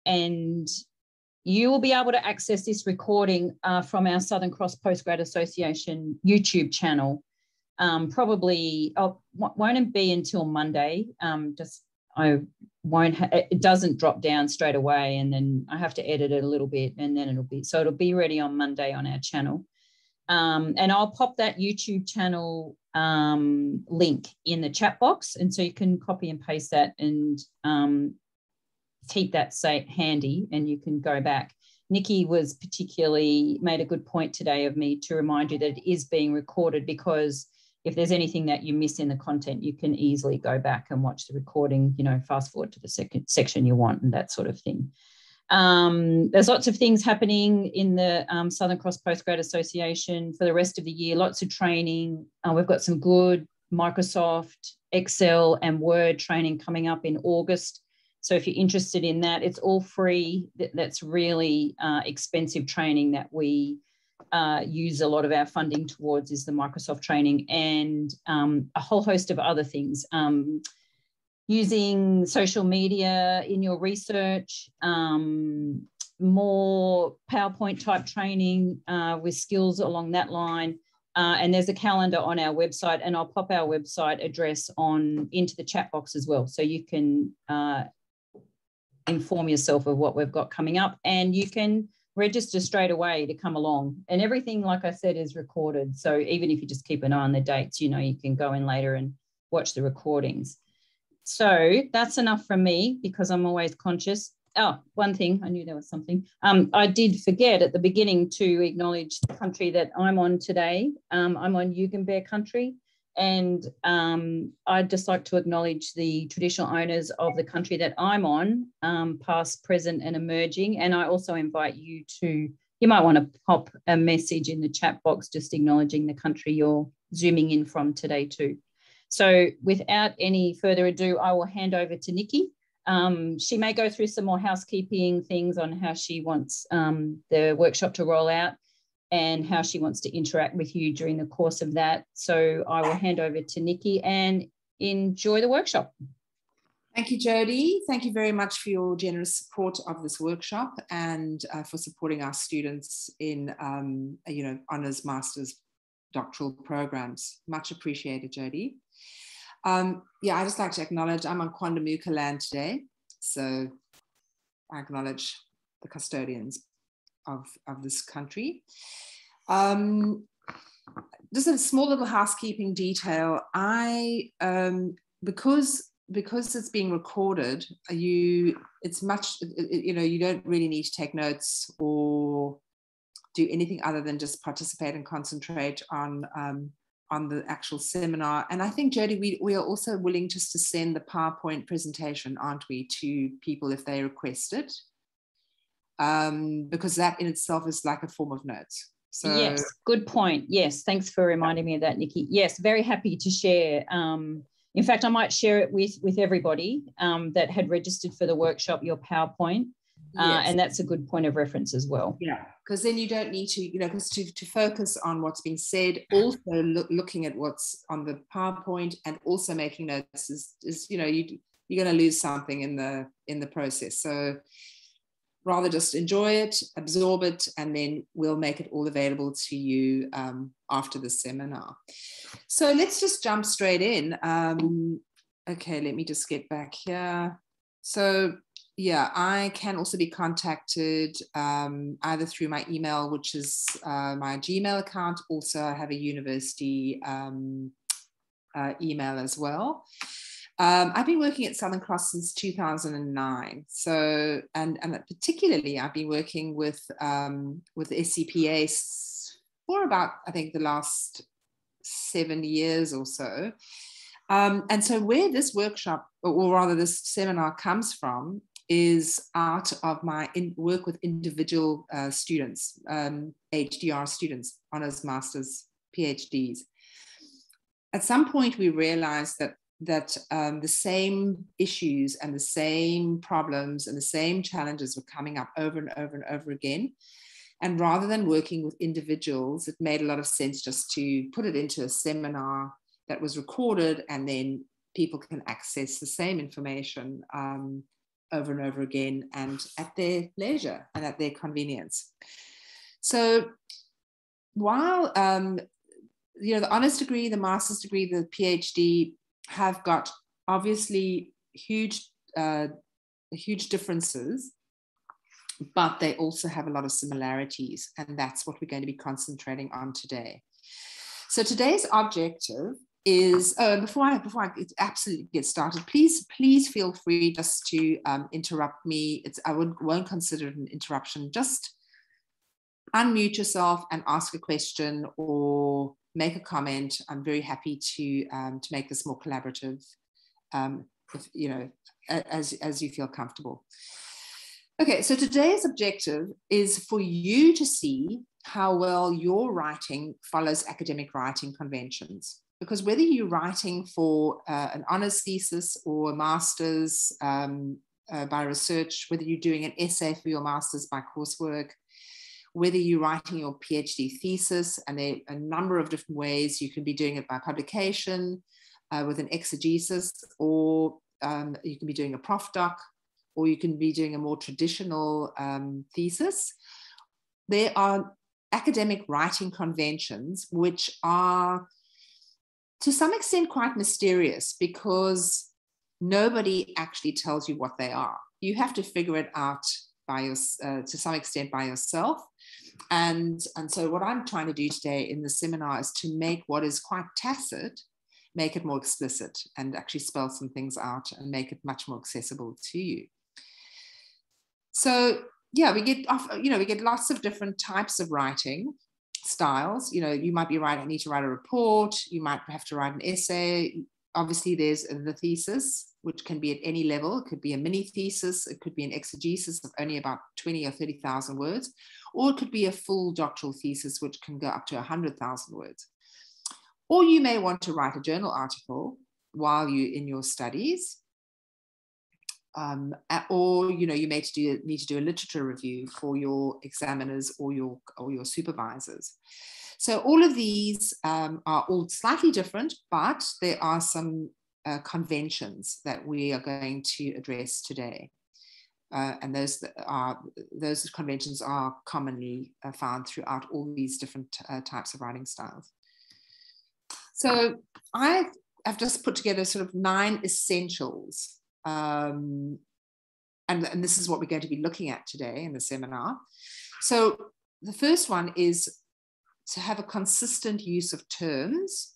and you will be able to access this recording from our Southern Cross Postgrad Association YouTube channel. Probably won't be until Monday. It doesn't drop down straight away, and then I have to edit it a little bit, and then it'll be ready on Monday on our channel. And I'll pop that YouTube channel link in the chat box, and so you can copy and paste that and keep that handy, and you can go back. Nicki made a good point today of me to remind you that it is being recorded, because if there's anything that you miss in the content, you can easily go back and watch the recording, fast forward to the second section you want and that sort of thing. There's lots of things happening in the Southern Cross Postgrad Association for the rest of the year, lots of training. We've got some good Microsoft, Excel and Word training coming up in August. So if you're interested in that, it's all free. That's really expensive training that we use a lot of our funding towards, is the Microsoft training, and a whole host of other things. Using social media in your research, more PowerPoint type training with skills along that line. And there's a calendar on our website, and I'll pop our website address into the chat box as well. So you can inform yourself of what we've got coming up, and you can register straight away to come along. And everything, like I said, is recorded. So even if you just keep an eye on the dates, you can go in later and watch the recordings. So that's enough from me, because I'm always conscious. Oh, one thing, I knew there was something. I did forget at the beginning to acknowledge the country that I'm on today. I'm on Yugambeh country, and I'd just like to acknowledge the traditional owners of the country that I'm on, past, present and emerging. And I also invite you might want to pop a message in the chat box just acknowledging the country you're zooming in from today too. So without any further ado, I will hand over to Nicki. She may go through some more housekeeping things on how she wants the workshop to roll out and how she wants to interact with you during the course of that. So I will hand over to Nicki, and enjoy the workshop. Thank you, Jodie. Thank you very much for your generous support of this workshop, and for supporting our students in honours, masters, doctoral programs. Much appreciated, Jodie. I'd just like to acknowledge I'm on Quandamooka land today, so I acknowledge the custodians of this country. Just a small little housekeeping detail. Because it's being recorded, you don't really need to take notes or do anything other than just participate and concentrate on the actual seminar. And I think, Jodie, we are also willing just to send the PowerPoint presentation, aren't we, to people if they request it? Because that in itself is like a form of notes. So yes, good point. Yes, thanks for reminding me of that, Nicki. Yes, very happy to share. In fact, I might share it with everybody that had registered for the workshop, your PowerPoint. Yes. And that's a good point of reference as well. Yeah, because then you don't need to, because to focus on what's being said, also looking at what's on the PowerPoint and also making notes is you're going to lose something in the process. So rather just enjoy it, absorb it, and then we'll make it all available to you after the seminar. So let's just jump straight in. Okay, let me just get back here. So yeah, I can also be contacted either through my email, which is my Gmail account. Also, I have a university email as well. I've been working at Southern Cross since 2009. So, and particularly, I've been working with SCPA for about, I think, the last 7 years or so. And so where this workshop, or rather this seminar, comes from is out of my work with individual students, HDR students, honours, masters, PhDs. At some point, we realized that the same issues and the same problems and the same challenges were coming up over and over and over again. And rather than working with individuals, it made a lot of sense just to put it into a seminar that was recorded, and then people can access the same information over and over again and at their leisure and at their convenience. So while the honors degree, the master's degree, the PhD have got obviously huge differences, but they also have a lot of similarities, and that's what we're going to be concentrating on today. So today's objective is, before I absolutely get started, please feel free just to interrupt me. I won't consider it an interruption. Just unmute yourself and ask a question or make a comment. I'm very happy to make this more collaborative, if, as you feel comfortable. Okay, so today's objective is for you to see how well your writing follows academic writing conventions. Because whether you're writing for an honors thesis or a master's by research, whether you're doing an essay for your master's by coursework, whether you're writing your PhD thesis, and there are a number of different ways you can be doing it by publication with an exegesis, or you can be doing a prof doc, or you can be doing a more traditional thesis. There are academic writing conventions which are to some extent quite mysterious because nobody actually tells you what they are. You have to figure it out to some extent by yourself. And so what I'm trying to do today in the seminar is to make what is quite tacit, make it more explicit, and actually spell some things out and make it much more accessible to you. So yeah, we get lots of different types of writing styles. You might be need to write a report, you might have to write an essay. Obviously there's the thesis, which can be at any level. It could be a mini thesis, it could be an exegesis of only about 20 or 30,000 words, or it could be a full doctoral thesis, which can go up to 100,000 words. Or you may want to write a journal article while you're in your studies. Or you may need to do a literature review for your examiners or your supervisors. So all of these are all slightly different, but there are some conventions that we are going to address today, and those conventions are commonly found throughout all these different types of writing styles. So I have just put together sort of 9 essentials. And this is what we're going to be looking at today in the seminar. So the first one is to have a consistent use of terms.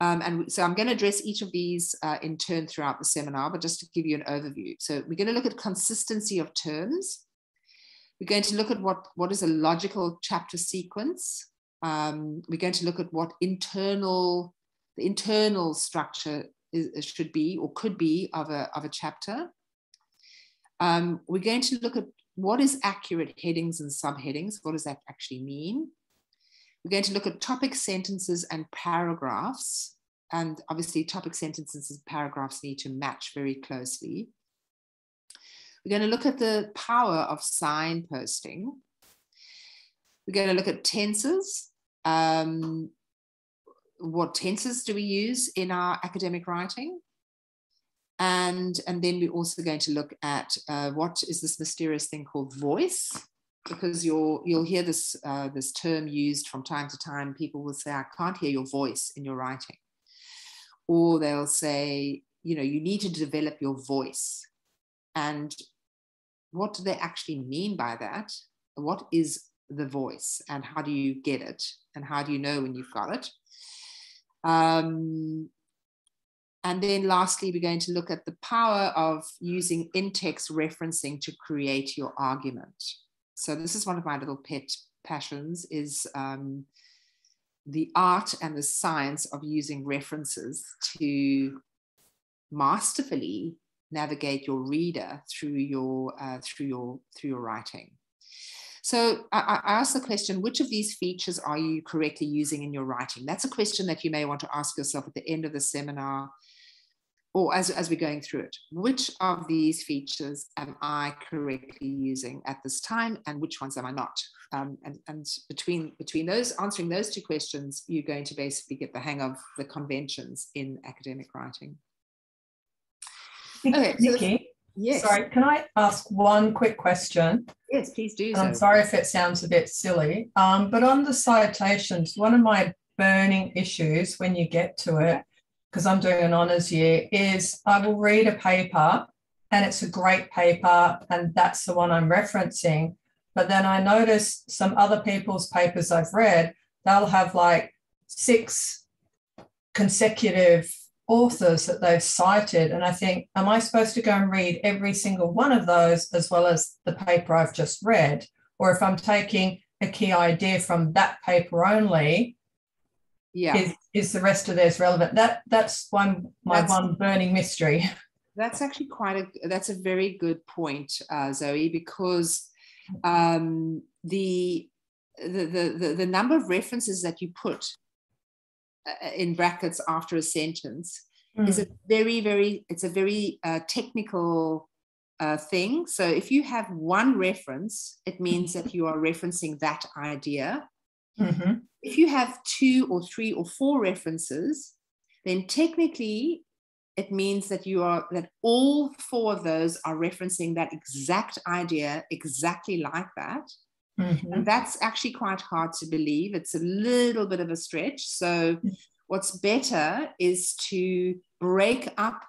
And so I'm going to address each of these in turn throughout the seminar, but just to give you an overview. So we're going to look at consistency of terms. We're going to look at what is a logical chapter sequence. We're going to look at what the internal structure should be or could be of a chapter. We're going to look at what is accurate headings and subheadings. What does that actually mean? We're going to look at topic sentences and paragraphs. And obviously topic sentences and paragraphs need to match very closely. We're going to look at the power of signposting. We're going to look at tenses. What tenses do we use in our academic writing? And then we're also going to look at what is this mysterious thing called voice, because you'll hear this term used from time to time. People will say, I can't hear your voice in your writing. Or they'll say, you need to develop your voice. And what do they actually mean by that? What is the voice and how do you get it? And how do you know when you've got it? And then lastly, we're going to look at the power of using in-text referencing to create your argument. So this is one of my little pet passions, is the art and the science of using references to masterfully navigate your reader through your writing. So I asked the question, which of these features are you correctly using in your writing? That's a question that you may want to ask yourself at the end of the seminar, or as we're going through it. Which of these features am I correctly using at this time, and which ones am I not? And between those, answering those 2 questions, you're going to basically get the hang of the conventions in academic writing. Okay, Nicki, Yes. Sorry, can I ask one quick question? Yes, please do. And I'm sorry if it sounds a bit silly, but on the citations, one of my burning issues when you get to it, because I'm doing an honours year, is I will read a paper and it's a great paper and that's the one I'm referencing. But then I notice some other people's papers I've read, they'll have like 6 consecutive authors that they've cited. And I think, am I supposed to go and read every single one of those as well as the paper I've just read? Or if I'm taking a key idea from that paper only, is the rest of theirs relevant? That's one burning mystery. That's actually that's a very good point, Zoe, because the number of references that you put in brackets after a sentence is a very technical thing. So if you have one reference, it means that you are referencing that idea. Mm-hmm. If you have 2 or 3 or 4 references, then technically it means that that all 4 of those are referencing that exact idea exactly like that. Mm-hmm. And that's actually quite hard to believe. It's a little bit of a stretch. So what's better is to break up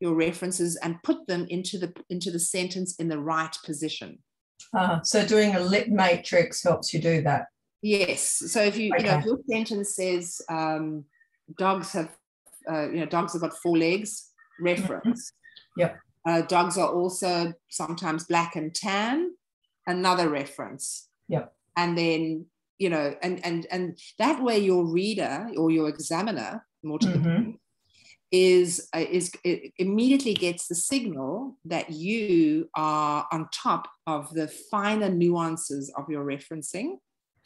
your references and put them into the sentence in the right position. So doing a lit matrix helps you do that. Yes. So if if your sentence says dogs have got 4 legs, reference. Yep. Dogs are also sometimes black and tan, another reference. Yep. And then, and that way your reader or your examiner, more to the point, it immediately gets the signal that you are on top of the finer nuances of your referencing.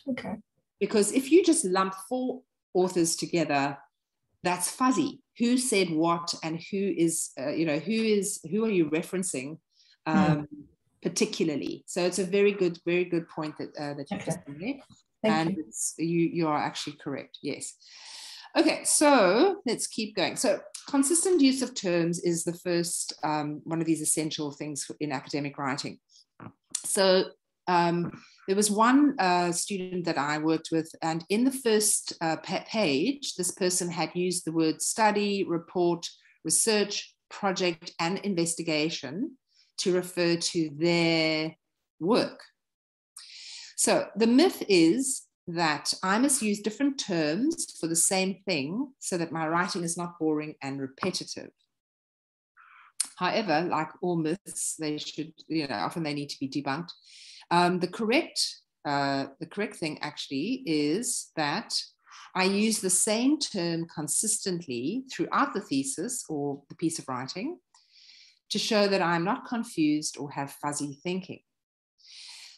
Okay. Because if you just lump 4 authors together, that's fuzzy. Who said what, and who are you referencing particularly? So it's a very good point that you just made. And you are actually correct. Yes. Okay, so let's keep going. So consistent use of terms is the first one of these essential things in academic writing. So there was one student that I worked with, and in the first page, this person had used the word study, report, research, project, and investigation to refer to their work. So the myth is that I must use different terms for the same thing so that my writing is not boring and repetitive. However, like all myths, they should, often they need to be debunked. The correct thing actually is that I use the same term consistently throughout the thesis or the piece of writing to show that I'm not confused or have fuzzy thinking.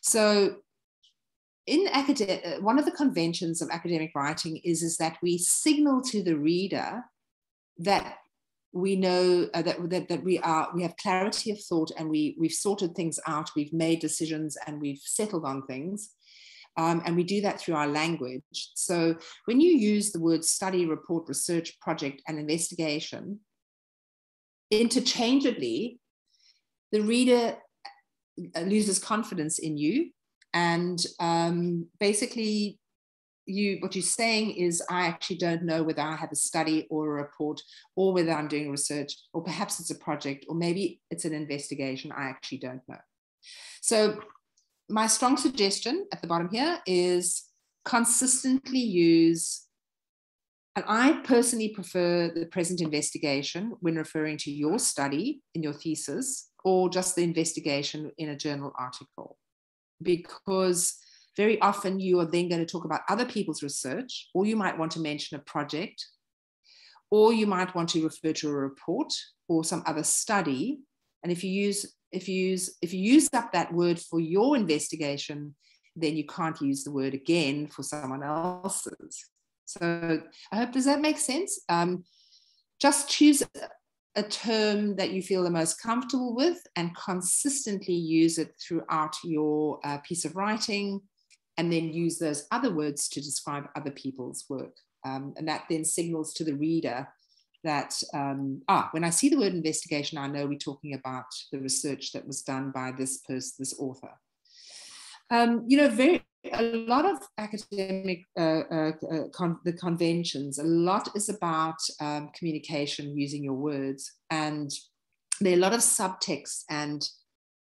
So in one of the conventions of academic writing is that we signal to the reader that we know that we have clarity of thought, and we've sorted things out, we've made decisions, and we've settled on things. And we do that through our language. So when you use the words study, report, research, project, and investigation interchangeably, the reader loses confidence in you. And basically, what you're saying is, I actually don't know whether I have a study or a report, or whether I'm doing research, or perhaps it's a project, or maybe it's an investigation. I actually don't know. So my strong suggestion at the bottom here is consistently use, and I personally prefer the present investigation when referring to your study in your thesis, or just the investigation in a journal article, because very often you are then going to talk about other people's research, or you might want to mention a project, or you might want to refer to a report or some other study. And if you use up that word for your investigation, then you can't use the word again for someone else's. So I hope, does that make sense? Just choose a term that you feel the most comfortable with and consistently use it throughout your piece of writing, and then use those other words to describe other people's work. And that then signals to the reader that, when I see the word investigation, I know we're talking about the research that was done by this person, this author. A lot of academic, the conventions, a lot is about communication using your words. And there are a lot of subtexts and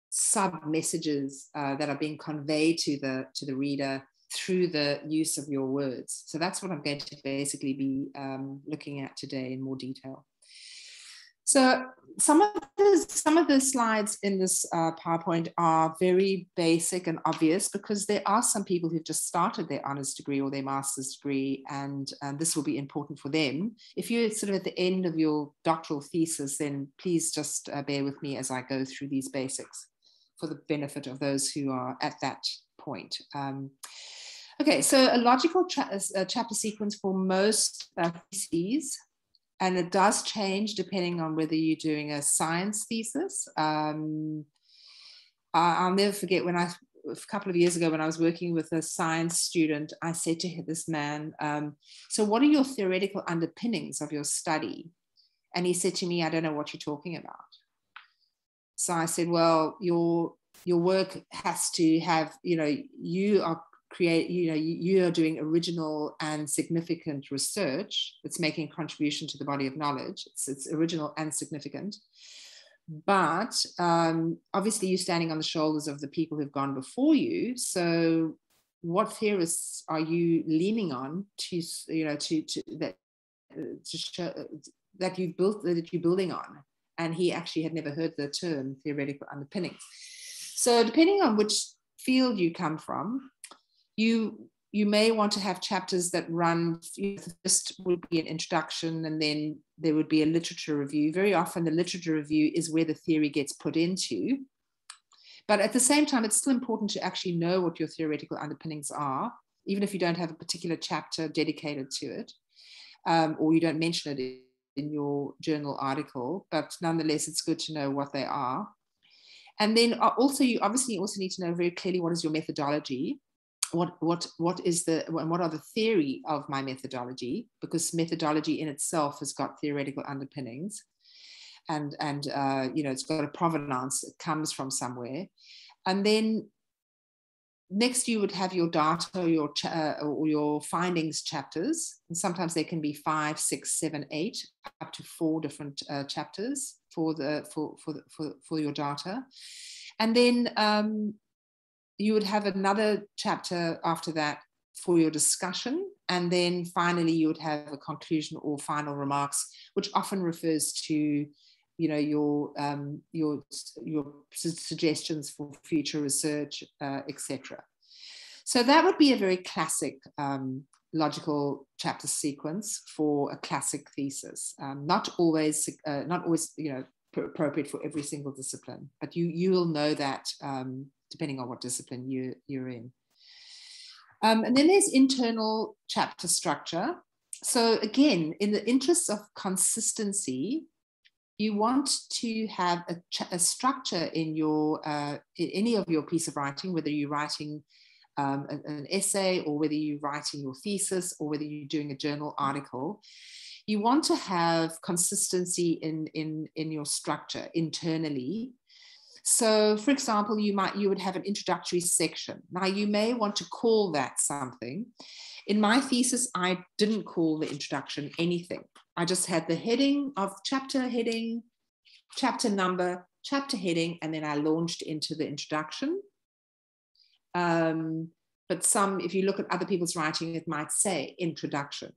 sub-messages that are being conveyed to the reader through the use of your words. So that's what I'm going to basically be looking at today in more detail. So some of the slides in this PowerPoint are very basic and obvious, because there are some people who've just started their honours degree or their master's degree, and this will be important for them. If you're sort of at the end of your doctoral thesis, then please just bear with me as I go through these basics for the benefit of those who are at that point. Okay, so a logical chapter sequence for most theses, and it does change depending on whether you're doing a science thesis. I'll never forget when a couple of years ago, when I was working with a science student, I said to this man, so what are your theoretical underpinnings of your study? And he said to me, I don't know what you're talking about. So I said, well, your work has to have, you are doing original and significant research that's making a contribution to the body of knowledge. It's original and significant. But obviously you're standing on the shoulders of the people who've gone before you. So what theorists are you leaning on to show that you've built, that you're building on? And he actually had never heard the term theoretical underpinnings. So depending on which field you come from, you may want to have chapters that run, the first would be an introduction, and then there would be a literature review. Very often the literature review is where the theory gets put into. But at the same time, it's still important to actually know what your theoretical underpinnings are, even if you don't have a particular chapter dedicated to it, or you don't mention it in your journal article, but nonetheless, it's good to know what they are. And then also, you obviously also need to know very clearly what is your methodology. What are the theory of my methodology, because methodology in itself has got theoretical underpinnings, and it's got a provenance, it comes from somewhere. And then next you would have your data or your findings chapters, and sometimes they can be 5, 6, 7, 8, up to 4 different chapters for your data. And then you would have another chapter after that for your discussion. And then finally, you would have a conclusion or final remarks, which often refers to, your suggestions for future research, etc. So that would be a very classic logical chapter sequence for a classic thesis. Not always, appropriate for every single discipline, but you will know that depending on what discipline you're in. And then there's internal chapter structure. So again, in the interests of consistency, you want to have a structure in your any of your piece of writing, whether you're writing an essay, or whether you're writing your thesis, or whether you're doing a journal article. You want to have consistency in your structure internally. So, for example, you would have an introductory section. Now, you may want to call that something. In my thesis, I didn't call the introduction anything. I just had the heading of chapter heading, chapter number, chapter heading, and then I launched into the introduction. But if you look at other people's writing, it might say introduction.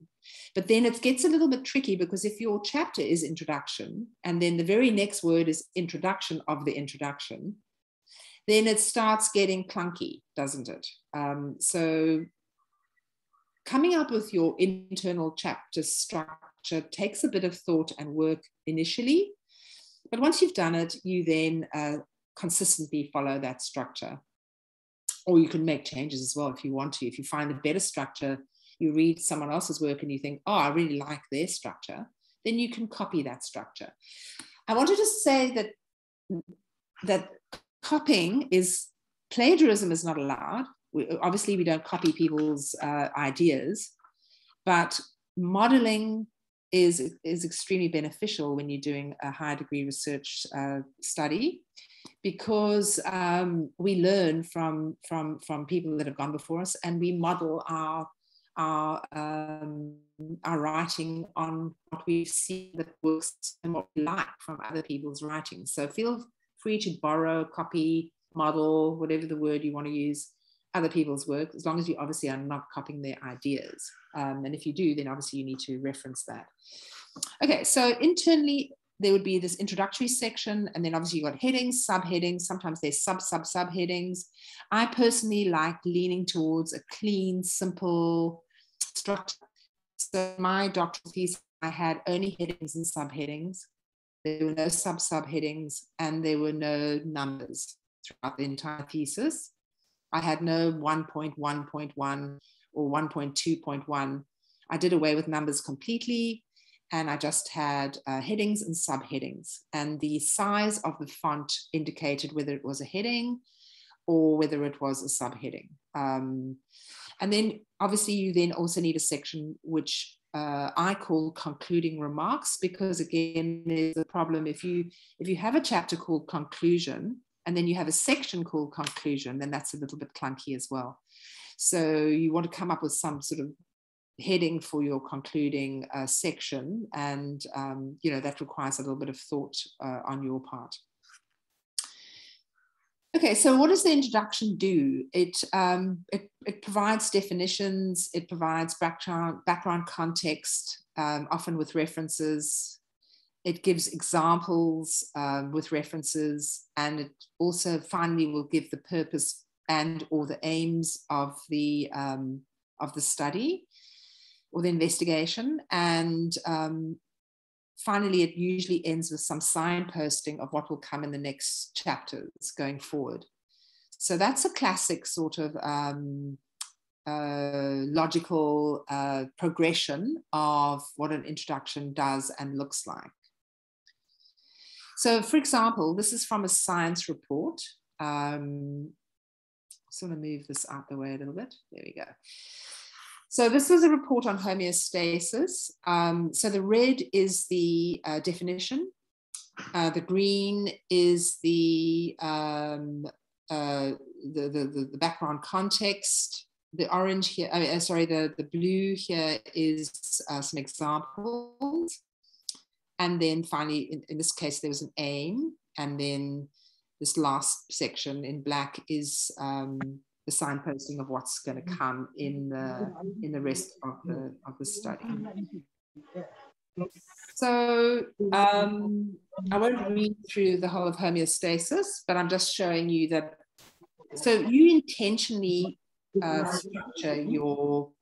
But then it gets a little bit tricky, because if your chapter is introduction, and then the very next word is introduction of the introduction, then it starts getting clunky, doesn't it? So coming up with your internal chapter structure takes a bit of thought and work initially. But once you've done it, you then consistently follow that structure. Or you can make changes as well if you want to. If you find a better structure, you read someone else's work and you think, oh, I really like their structure, then you can copy that structure. I wanted to say that copying plagiarism is not allowed. Obviously, we don't copy people's ideas, but modeling is extremely beneficial when you're doing a high degree research study, because we learn from people that have gone before us, and we model our writing on what we see that works and what we like from other people's writing. So feel free to borrow, copy, model, whatever the word you want to use, other people's work, as long as you obviously are not copying their ideas. And if you do, then obviously you need to reference that. Okay, so internally, there would be this introductory section, and then obviously you've got headings, subheadings, sometimes there's subheadings. I personally like leaning towards a clean, simple structure. So my doctoral thesis, I had only headings and subheadings. There were no subheadings, and there were no numbers throughout the entire thesis. I had no 1.1.1 or 1.2.1. I did away with numbers completely, and I just had headings and subheadings. And the size of the font indicated whether it was a heading or whether it was a subheading. And then obviously you then also need a section which I call concluding remarks, because again, there's a problem if you have a chapter called conclusion, and then you have a section called conclusion, then that's a little bit clunky as well. So you want to come up with some sort of heading for your concluding section, and you know, that requires a little bit of thought on your part. Okay, so what does the introduction do? It provides definitions, it provides background context, often with references. It gives examples with references, and it also finally will give the purpose and or the aims of the study or the investigation. And finally, it usually ends with some signposting of what will come in the next chapters going forward. So that's a classic sort of logical progression of what an introduction does and looks like. So for example, this is from a science report. Just want to move this out the way a little bit. There we go. So this was a report on homeostasis. So the red is the definition. The green is the background context. The orange here, the blue here is some examples. And then finally, in this case, there was an aim. And then this last section in black is the signposting of what's going to come in the rest of the study. So I won't read through the whole of homeostasis, but I'm just showing you that. So you intentionally structure your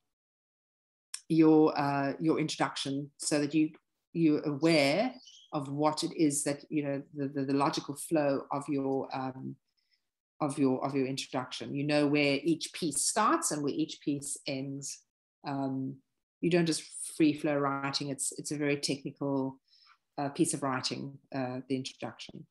introduction so that you're aware of what it is that, you know, the logical flow of your introduction. You know where each piece starts and where each piece ends. You don't just free flow writing. It's a very technical piece of writing, the introduction.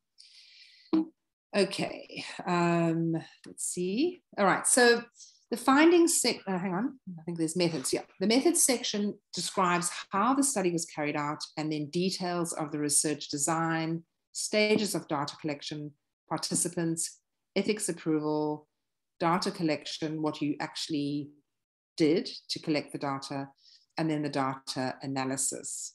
Okay, let's see. All right, so the findings hang on, I think there's methods. Yeah, the methods section describes how the study was carried out, and then details of the research design, stages of data collection, participants, ethics approval, data collection, what you actually did to collect the data, and then the data analysis.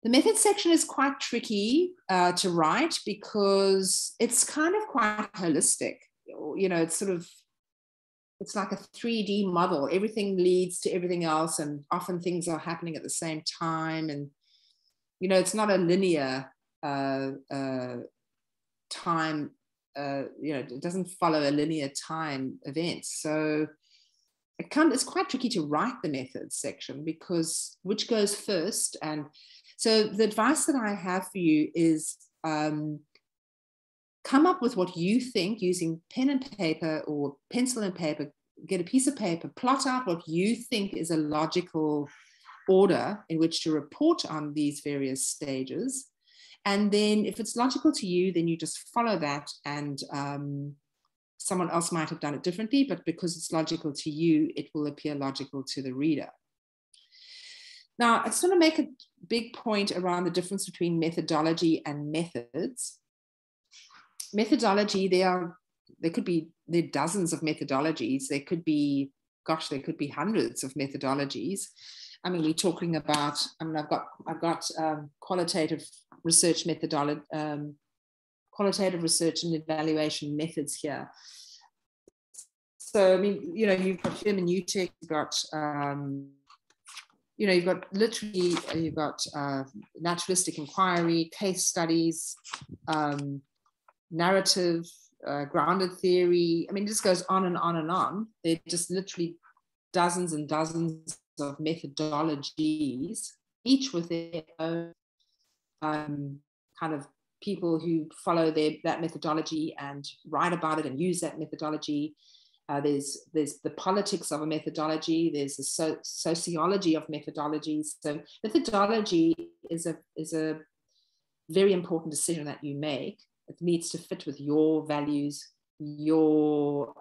The methods section is quite tricky to write because it's kind of quite holistic. You know, it's like a 3D model. Everything leads to everything else, and often things are happening at the same time. And, you know, it's not a linear time, you know, it doesn't follow a linear time event. So it's quite tricky to write the methods section because which goes first. And so the advice that I have for you is come up with what you think using pen and paper or pencil and paper. Get a piece of paper, plot out what you think is a logical order in which to report on these various stages. And then if it's logical to you, then you just follow that, and someone else might have done it differently, but because it's logical to you, it will appear logical to the reader. Now, I just want to make a big point around the difference between methodology and methods. Methodology, there are dozens of methodologies. There could be hundreds of methodologies. I mean, we're talking about, I've got qualitative research methodology, qualitative research and evaluation methods here. So, I mean, you've got hermeneutic, you've got naturalistic inquiry, case studies, narrative, grounded theory. I mean, it just goes on and on and on. They're just literally dozens and dozens of methodologies, each with their own kind of people who follow that methodology and write about it and use that methodology. There's the politics of a methodology. There's the sociology of methodologies. So methodology is a very important decision that you make. It needs to fit with your values, your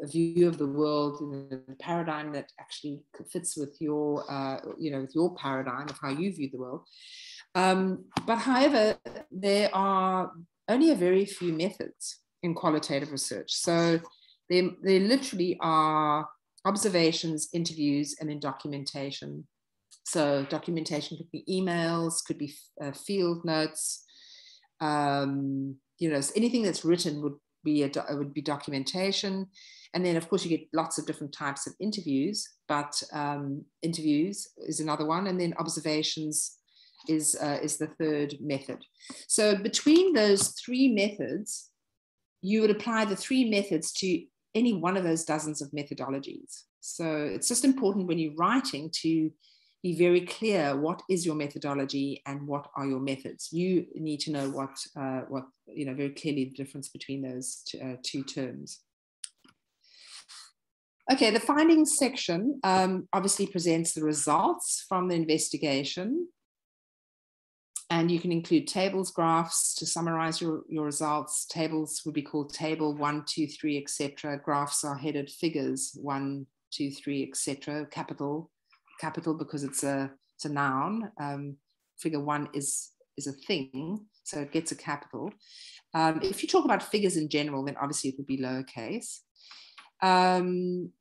view of the world, the paradigm that actually fits with your, with your paradigm of how you view the world. But however, there are only a very few methods in qualitative research. So there literally are observations, interviews, and then documentation. So documentation could be emails, could be field notes. Anything that's written would be documentation. And then, of course, you get lots of different types of interviews, but interviews is another one. And then observations is the third method. So between those three methods, you would apply the three methods to any one of those dozens of methodologies. So it's just important when you're writing to be very clear what is your methodology and what are your methods. You need to know what very clearly the difference between those two terms. Okay, the findings section obviously presents the results from the investigation. And you can include tables, graphs to summarize your results. Tables would be called table 1, 2, 3, etc. Graphs are headed figures 1, 2, 3, etc. Capital because it's a noun. Figure 1 is a thing, so it gets a capital. If you talk about figures in general, then obviously it would be lowercase. And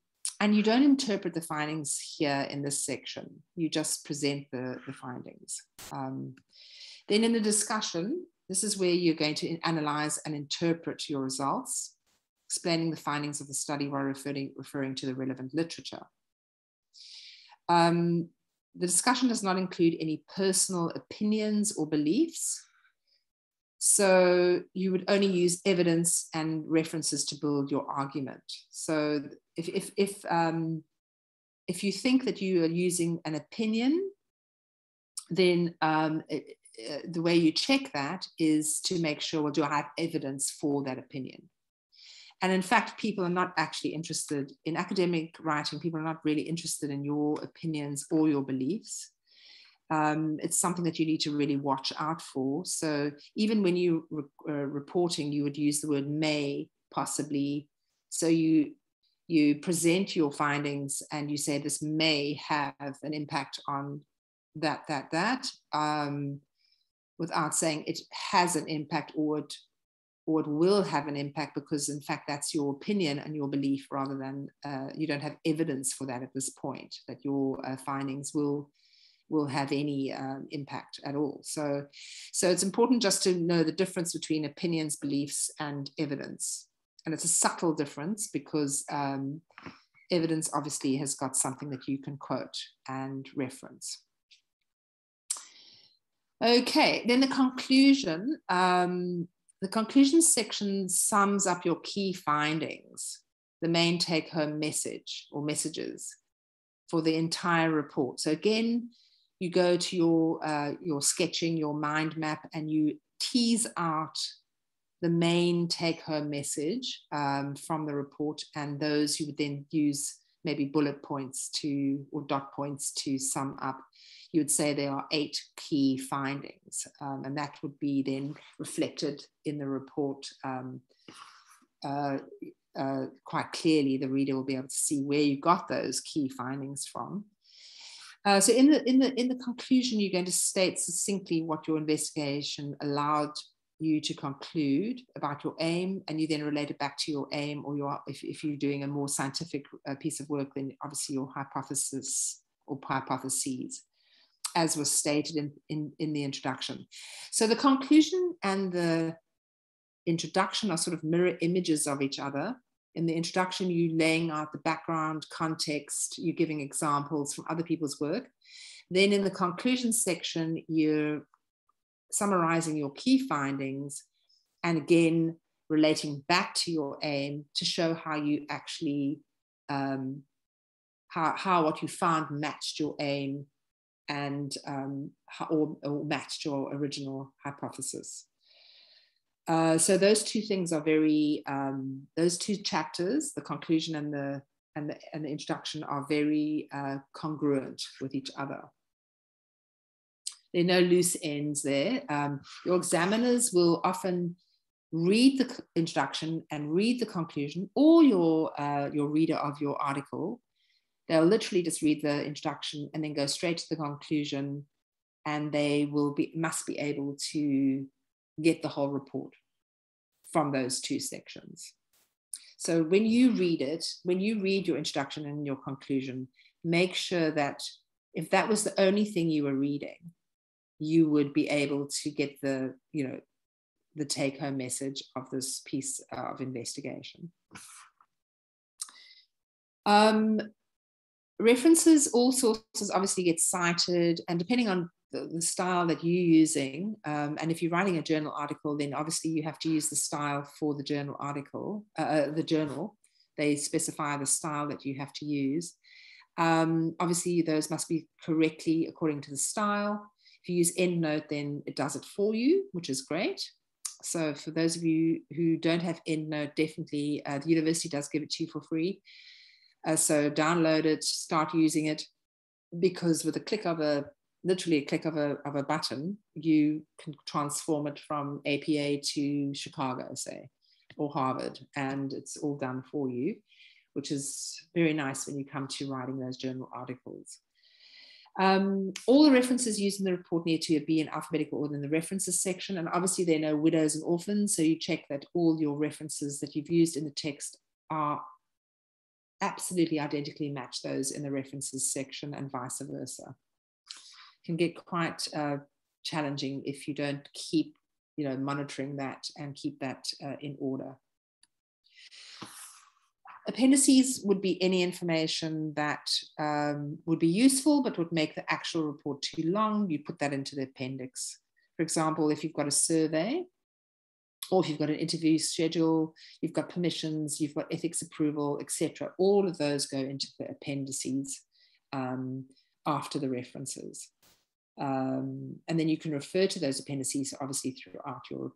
you don't interpret the findings here in this section. You just present the findings. Then in the discussion, this is where you're going to analyze and interpret your results, explaining the findings of the study while referring to the relevant literature. The discussion does not include any personal opinions or beliefs. So you would only use evidence and references to build your argument. So if you think that you are using an opinion, then the way you check that is to make sure, well, do I have evidence for that opinion? And in fact, people are not actually interested in academic writing. People are not really interested in your opinions or your beliefs. It's something that you need to really watch out for. So even when you reporting, you would use the word may, possibly. So you present your findings and you say this may have an impact on that, without saying it has an impact or it will have an impact, because in fact that's your opinion and your belief, rather than you don't have evidence for that at this point, that your findings will have any impact at all. So it's important just to know the difference between opinions, beliefs, and evidence. And it's a subtle difference because evidence obviously has got something that you can quote and reference. Okay, then the conclusion. The conclusion section sums up your key findings, the main take-home message or messages for the entire report. So again, you go to your sketching, your mind map, and you tease out the main take-home message from the report, and those you would then use maybe bullet points or dot points to sum up. You would say there are 8 key findings, and that would be then reflected in the report quite clearly. The reader will be able to see where you got those key findings from. So in the conclusion, you're going to state succinctly what your investigation allowed you to conclude about your aim, and you then relate it back to your aim, or if you're doing a more scientific piece of work, then obviously your hypothesis or hypotheses, as was stated in the introduction. So the conclusion and the introduction are sort of mirror images of each other. In the introduction, you're laying out the background, context, you're giving examples from other people's work. Then in the conclusion section, you're summarizing your key findings, and again, relating back to your aim to show how you actually, how what you found matched your aim and or matched your original hypothesis. So those two things are very, those two chapters, the conclusion and the introduction, are very congruent with each other. There are no loose ends there. Your examiners will often read the introduction and read the conclusion, or your reader of your article. They'll literally just read the introduction and then go straight to the conclusion, and they must be able to get the whole report from those two sections. So when you read it, when you read your introduction and your conclusion, make sure that if that was the only thing you were reading, you would be able to get the take-home message of this piece of investigation. References, all sources obviously get cited, and depending on the style that you're using, and if you're writing a journal article, then obviously you have to use the style for the journal article, the journal. They specify the style that you have to use. Obviously, those must be correctly according to the style. If you use EndNote, then it does it for you, which is great. So for those of you who don't have EndNote, definitely the university does give it to you for free. So download it, start using it, because with a click of literally a click of a button, you can transform it from APA to Chicago, say, or Harvard, and it's all done for you, which is very nice when you come to writing those journal articles. All the references used in the report need to be in alphabetical order in the references section, and obviously there are no widows and orphans, so you check that all your references that you've used in the text are absolutely identically match those in the references section, and vice versa. It can get quite challenging if you don't keep monitoring that and keep that in order. Appendices would be any information that would be useful but would make the actual report too long. You put that into the appendix. For example, if you've got a survey, or if you've got an interview schedule, you've got permissions, you've got ethics approval, etc. All of those go into the appendices after the references. And then you can refer to those appendices obviously throughout your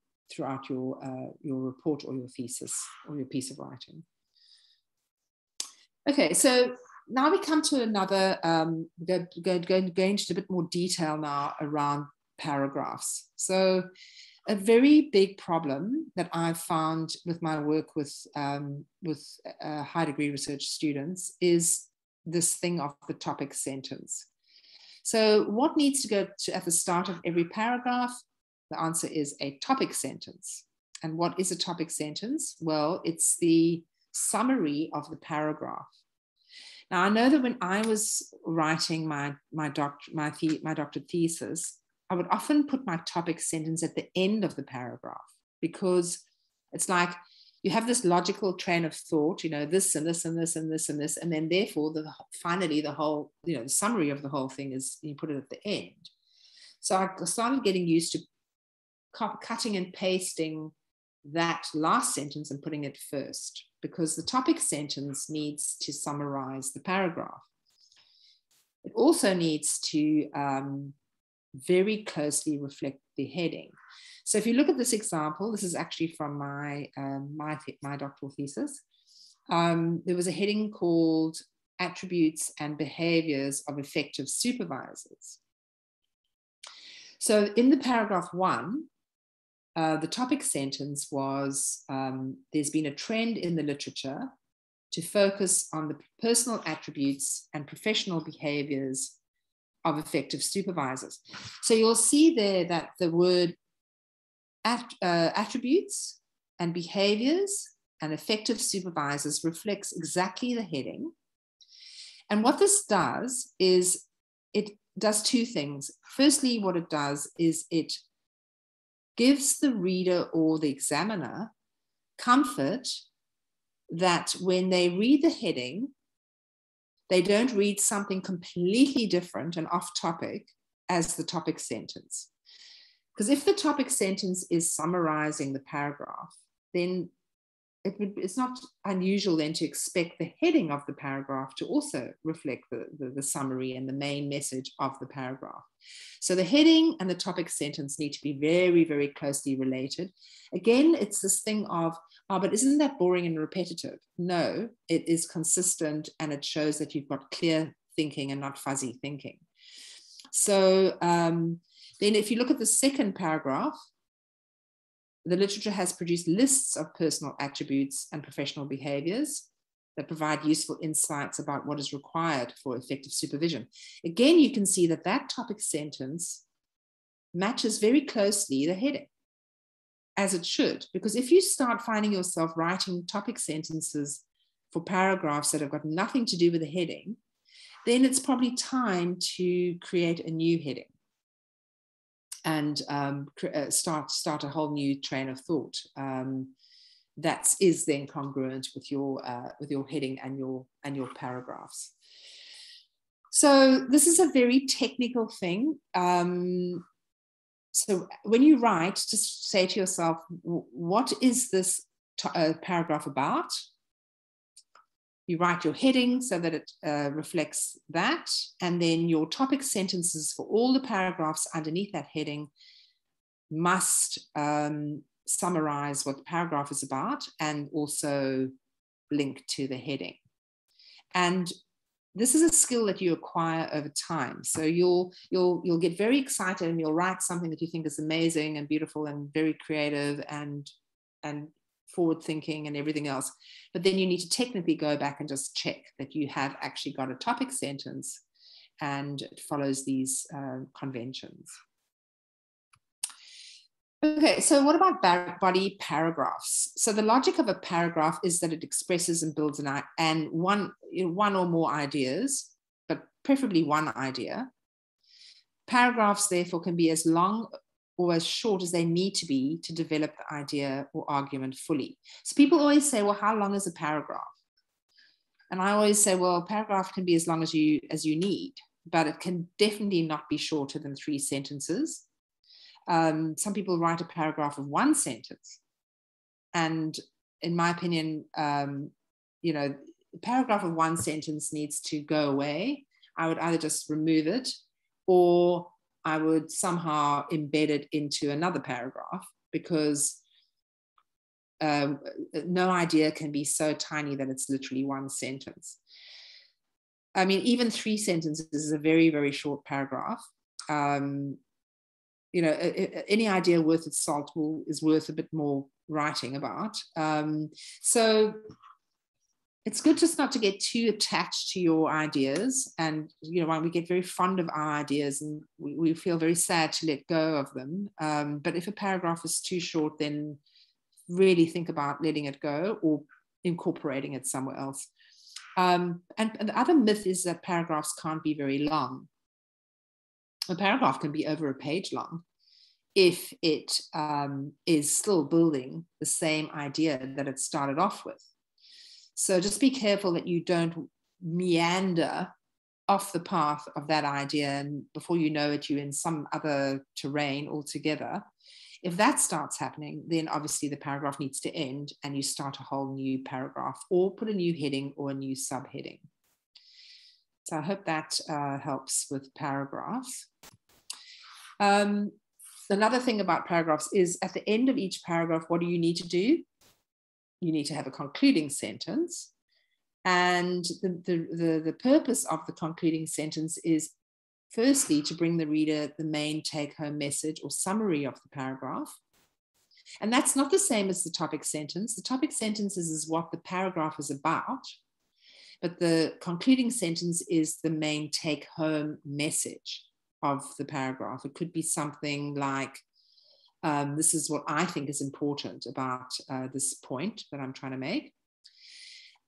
report or your thesis or your piece of writing. Okay, so now we come to another, go into a bit more detail now around paragraphs. So a very big problem that I've found with my work with high degree research students is this thing of the topic sentence. So what needs to go at the start of every paragraph? The answer is a topic sentence. And what is a topic sentence? Well, it's the summary of the paragraph. Now, I know that when I was writing my doctorate thesis, I would often put my topic sentence at the end of the paragraph, because it's like you have this logical train of thought, this and this and this and this and this, and then therefore finally the whole, the summary of the whole thing is you put it at the end. So I started getting used to cutting and pasting that last sentence and putting it first, because the topic sentence needs to summarize the paragraph. It also needs to very closely reflect the heading. So if you look at this example, this is actually from my doctoral thesis. There was a heading called Attributes and Behaviors of Effective Supervisors. So in the paragraph 1, the topic sentence was, there's been a trend in the literature to focus on the personal attributes and professional behaviors of effective supervisors. So you'll see there that the word attributes and behaviors and effective supervisors reflects exactly the heading. And what this does is it does two things. Firstly, what it does is it gives the reader or the examiner comfort that when they read the heading, they don't read something completely different and off topic as the topic sentence. Because if the topic sentence is summarizing the paragraph, then it's not unusual then to expect the heading of the paragraph to also reflect the summary and the main message of the paragraph. So the heading and the topic sentence need to be very, very closely related. Again, it's this thing of, oh, but isn't that boring and repetitive? No, it is consistent, and it shows that you've got clear thinking and not fuzzy thinking. So then if you look at the second paragraph, the literature has produced lists of personal attributes and professional behaviors that provide useful insights about what is required for effective supervision. Again, you can see that that topic sentence matches very closely the heading, as it should, because if you start finding yourself writing topic sentences for paragraphs that have got nothing to do with the heading, then it's probably time to create a new heading and start a whole new train of thought that is then congruent with your heading and your paragraphs. So this is a very technical thing. So when you write, just say to yourself, what is this paragraph about? You write your heading so that it reflects that, and then your topic sentences for all the paragraphs underneath that heading must summarize what the paragraph is about and also link to the heading. And this is a skill that you acquire over time. So you'll get very excited and you'll write something that you think is amazing and beautiful and very creative and forward thinking and everything else. But then you need to technically go back and just check that you have actually got a topic sentence and it follows these conventions. Okay, so what about body paragraphs? So the logic of a paragraph is that it expresses and builds one or more ideas, but preferably one idea. Paragraphs, therefore, can be as long or as short as they need to be to develop the idea or argument fully. So people always say, well, how long is a paragraph? And I always say, well, a paragraph can be as long as you need, but it can definitely not be shorter than 3 sentences. Some people write a paragraph of 1 sentence. And in my opinion, a paragraph of 1 sentence needs to go away. I would either just remove it or I would somehow embed it into another paragraph, because no idea can be so tiny that it's literally 1 sentence. I mean, even 3 sentences is a very, very short paragraph. Any idea worth its salt is worth a bit more writing about. So it's good just not to get too attached to your ideas. And, when we get very fond of our ideas and we feel very sad to let go of them. But if a paragraph is too short, then really think about letting it go or incorporating it somewhere else. And the other myth is that paragraphs can't be very long. A paragraph can be over a page long if it is still building the same idea that it started off with. So just be careful that you don't meander off the path of that idea, and before you know it, you're in some other terrain altogether. If that starts happening, then obviously the paragraph needs to end and you start a whole new paragraph or put a new heading or a new subheading. So I hope that helps with paragraphs. Another thing about paragraphs is at the end of each paragraph, what do you need to do? You need to have a concluding sentence. And the purpose of the concluding sentence is firstly to bring the reader the main take-home message or summary of the paragraph. And that's not the same as the topic sentence. The topic sentence is what the paragraph is about. but the concluding sentence is the main take-home message of the paragraph. It could be something like, this is what I think is important about this point that I'm trying to make.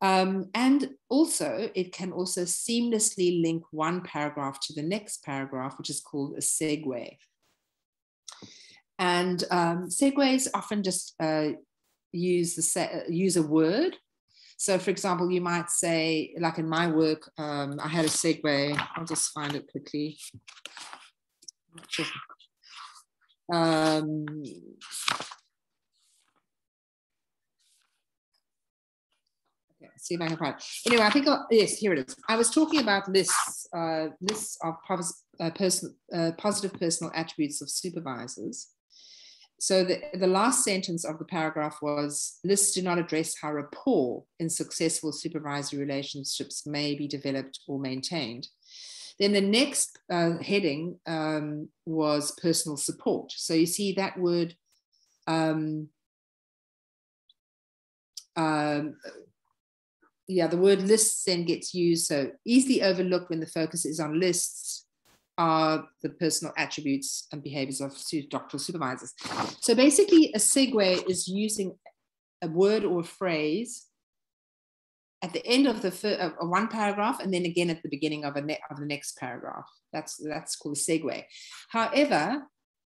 And also, it can also seamlessly link one paragraph to the next paragraph, which is called a segue. And segues often just use a word. So, for example, you might say, like in my work, I had a segue. I'll just find it quickly. See if I can find it. Anyway, I think, yes, here it is. I was talking about lists of positive personal attributes of supervisors. So the last sentence of the paragraph was, lists do not address how rapport in successful supervisory relationships may be developed or maintained. Then the next heading was personal support. So you see that word, the word lists then gets used. So easily overlooked when the focus is on lists are the personal attributes and behaviors of doctoral supervisors. So basically a segue is using a word or a phrase at the end of one paragraph and then again at the beginning of the next paragraph. That's called a segue. However,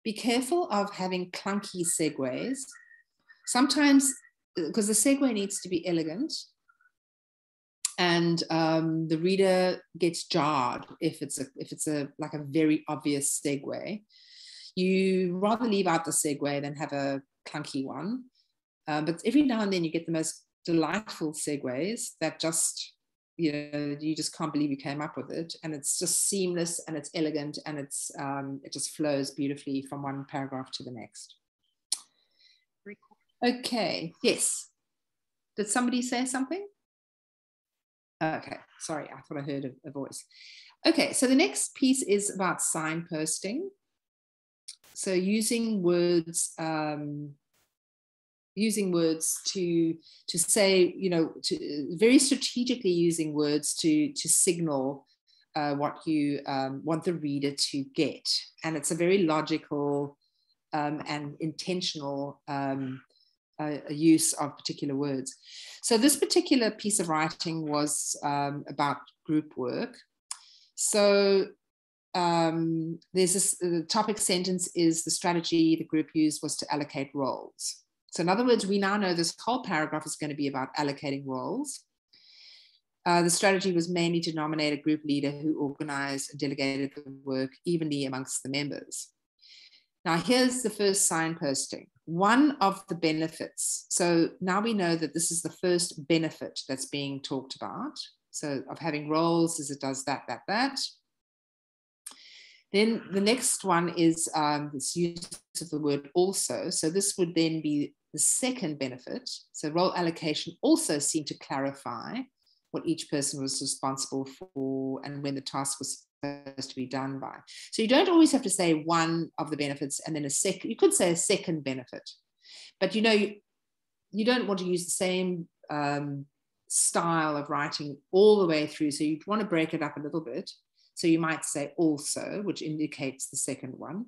be careful of having clunky segues. Sometimes, because the segue needs to be elegant, and the reader gets jarred if it's like a very obvious segue. You rather leave out the segue than have a clunky one. But every now and then you get the most delightful segues that just, you just can't believe you came up with it, and it's just seamless and it's elegant and it's it just flows beautifully from one paragraph to the next. Okay, yes. Did somebody say something? Okay, sorry, I thought I heard a voice. Okay, so the next piece is about signposting. So using words to say, to very strategically using words to signal what you want the reader to get. And it's a very logical and intentional use of particular words. So this particular piece of writing was about group work. So there's this, the topic sentence is the strategy the group used was to allocate roles. So in other words, we now know this whole paragraph is going to be about allocating roles. The strategy was mainly to nominate a group leader who organized and delegated the work evenly amongst the members. Now, here's the first signposting. One of the benefits. So now we know that this is the first benefit that's being talked about. So of having roles is it does that. Then the next one is this use of the word also. So this would then be the second benefit. So role allocation also seemed to clarify what each person was responsible for and when the task was supposed to be done by. So you don't always have to say one of the benefits and then a second. You could say a second benefit, but you don't want to use the same style of writing all the way through. So you want to break it up a little bit. So you might say also, which indicates the second one.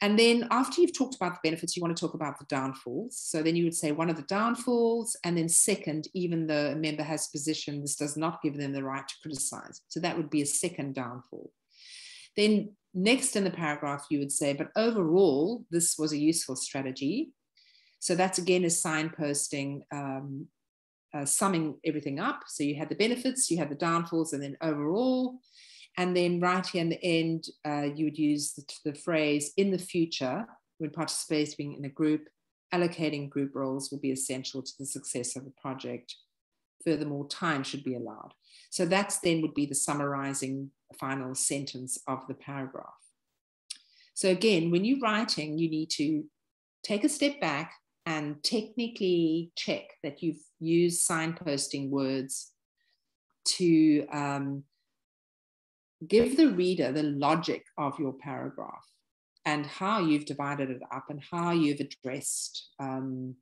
And then after you've talked about the benefits, you want to talk about the downfalls. So then you would say one of the downfalls, and then second, even though a member has position, this does not give them the right to criticize. So that would be a second downfall. Then next in the paragraph, you would say, but overall, this was a useful strategy. So that's again a signposting, summing everything up. So you had the benefits, you had the downfalls, and then overall. And then right here in the end, you would use the phrase, in the future, when participating in a group, allocating group roles will be essential to the success of the project. Furthermore, time should be allowed. So that's then would be the summarizing final sentence of the paragraph. So again, when you're writing, you need to take a step back and technically check that you've used signposting words to give the reader the logic of your paragraph and how you've divided it up and how you've addressed the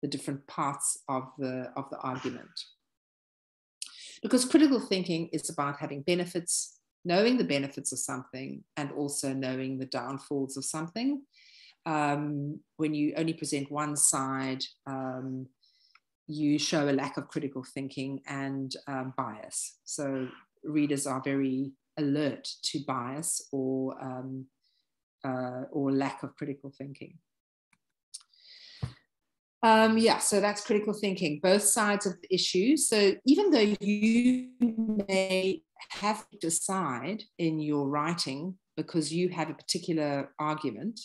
different parts of the argument. Because critical thinking is about having benefits, knowing the benefits of something, and also knowing the downfalls of something. When you only present one side, you show a lack of critical thinking and bias. So readers are very alert to bias or lack of critical thinking. Yeah, so that's critical thinking, both sides of the issue. So even though you may have to decide in your writing because you have a particular argument,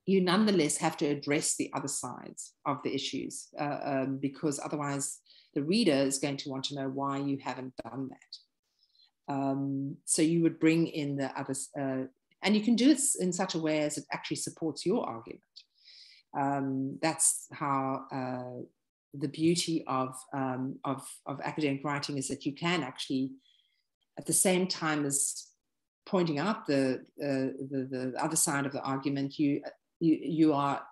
you nonetheless have to address the other sides of the issues, because otherwise the reader is going to want to know why you haven't done that. So you would bring in the others, and you can do it in such a way as it actually supports your argument. That's how the beauty of academic writing is, that you can actually, at the same time as pointing out the other side of the argument, you are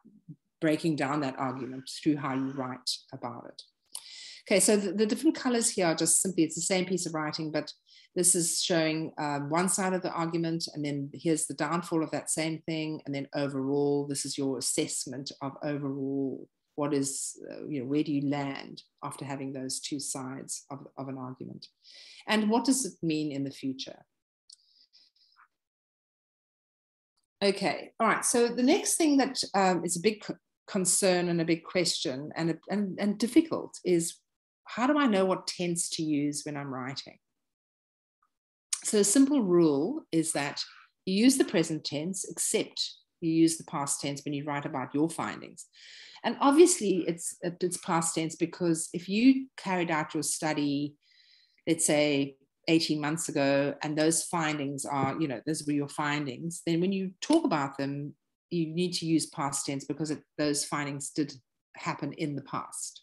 breaking down that argument through how you write about it. Okay, so the different colors here are just simply, it's the same piece of writing, but this is showing one side of the argument, and then here's the downfall of that same thing, and then overall, this is your assessment of overall, what is, where do you land after having those two sides of an argument? And what does it mean in the future? Okay, all right, so the next thing that is a big concern and a big question and difficult is, how do I know what tense to use when I'm writing? So a simple rule is that you use the present tense, except you use the past tense when you write about your findings. And obviously it's past tense, because if you carried out your study, let's say 18 months ago, and those findings are, those were your findings, then when you talk about them, you need to use past tense, because those findings did happen in the past.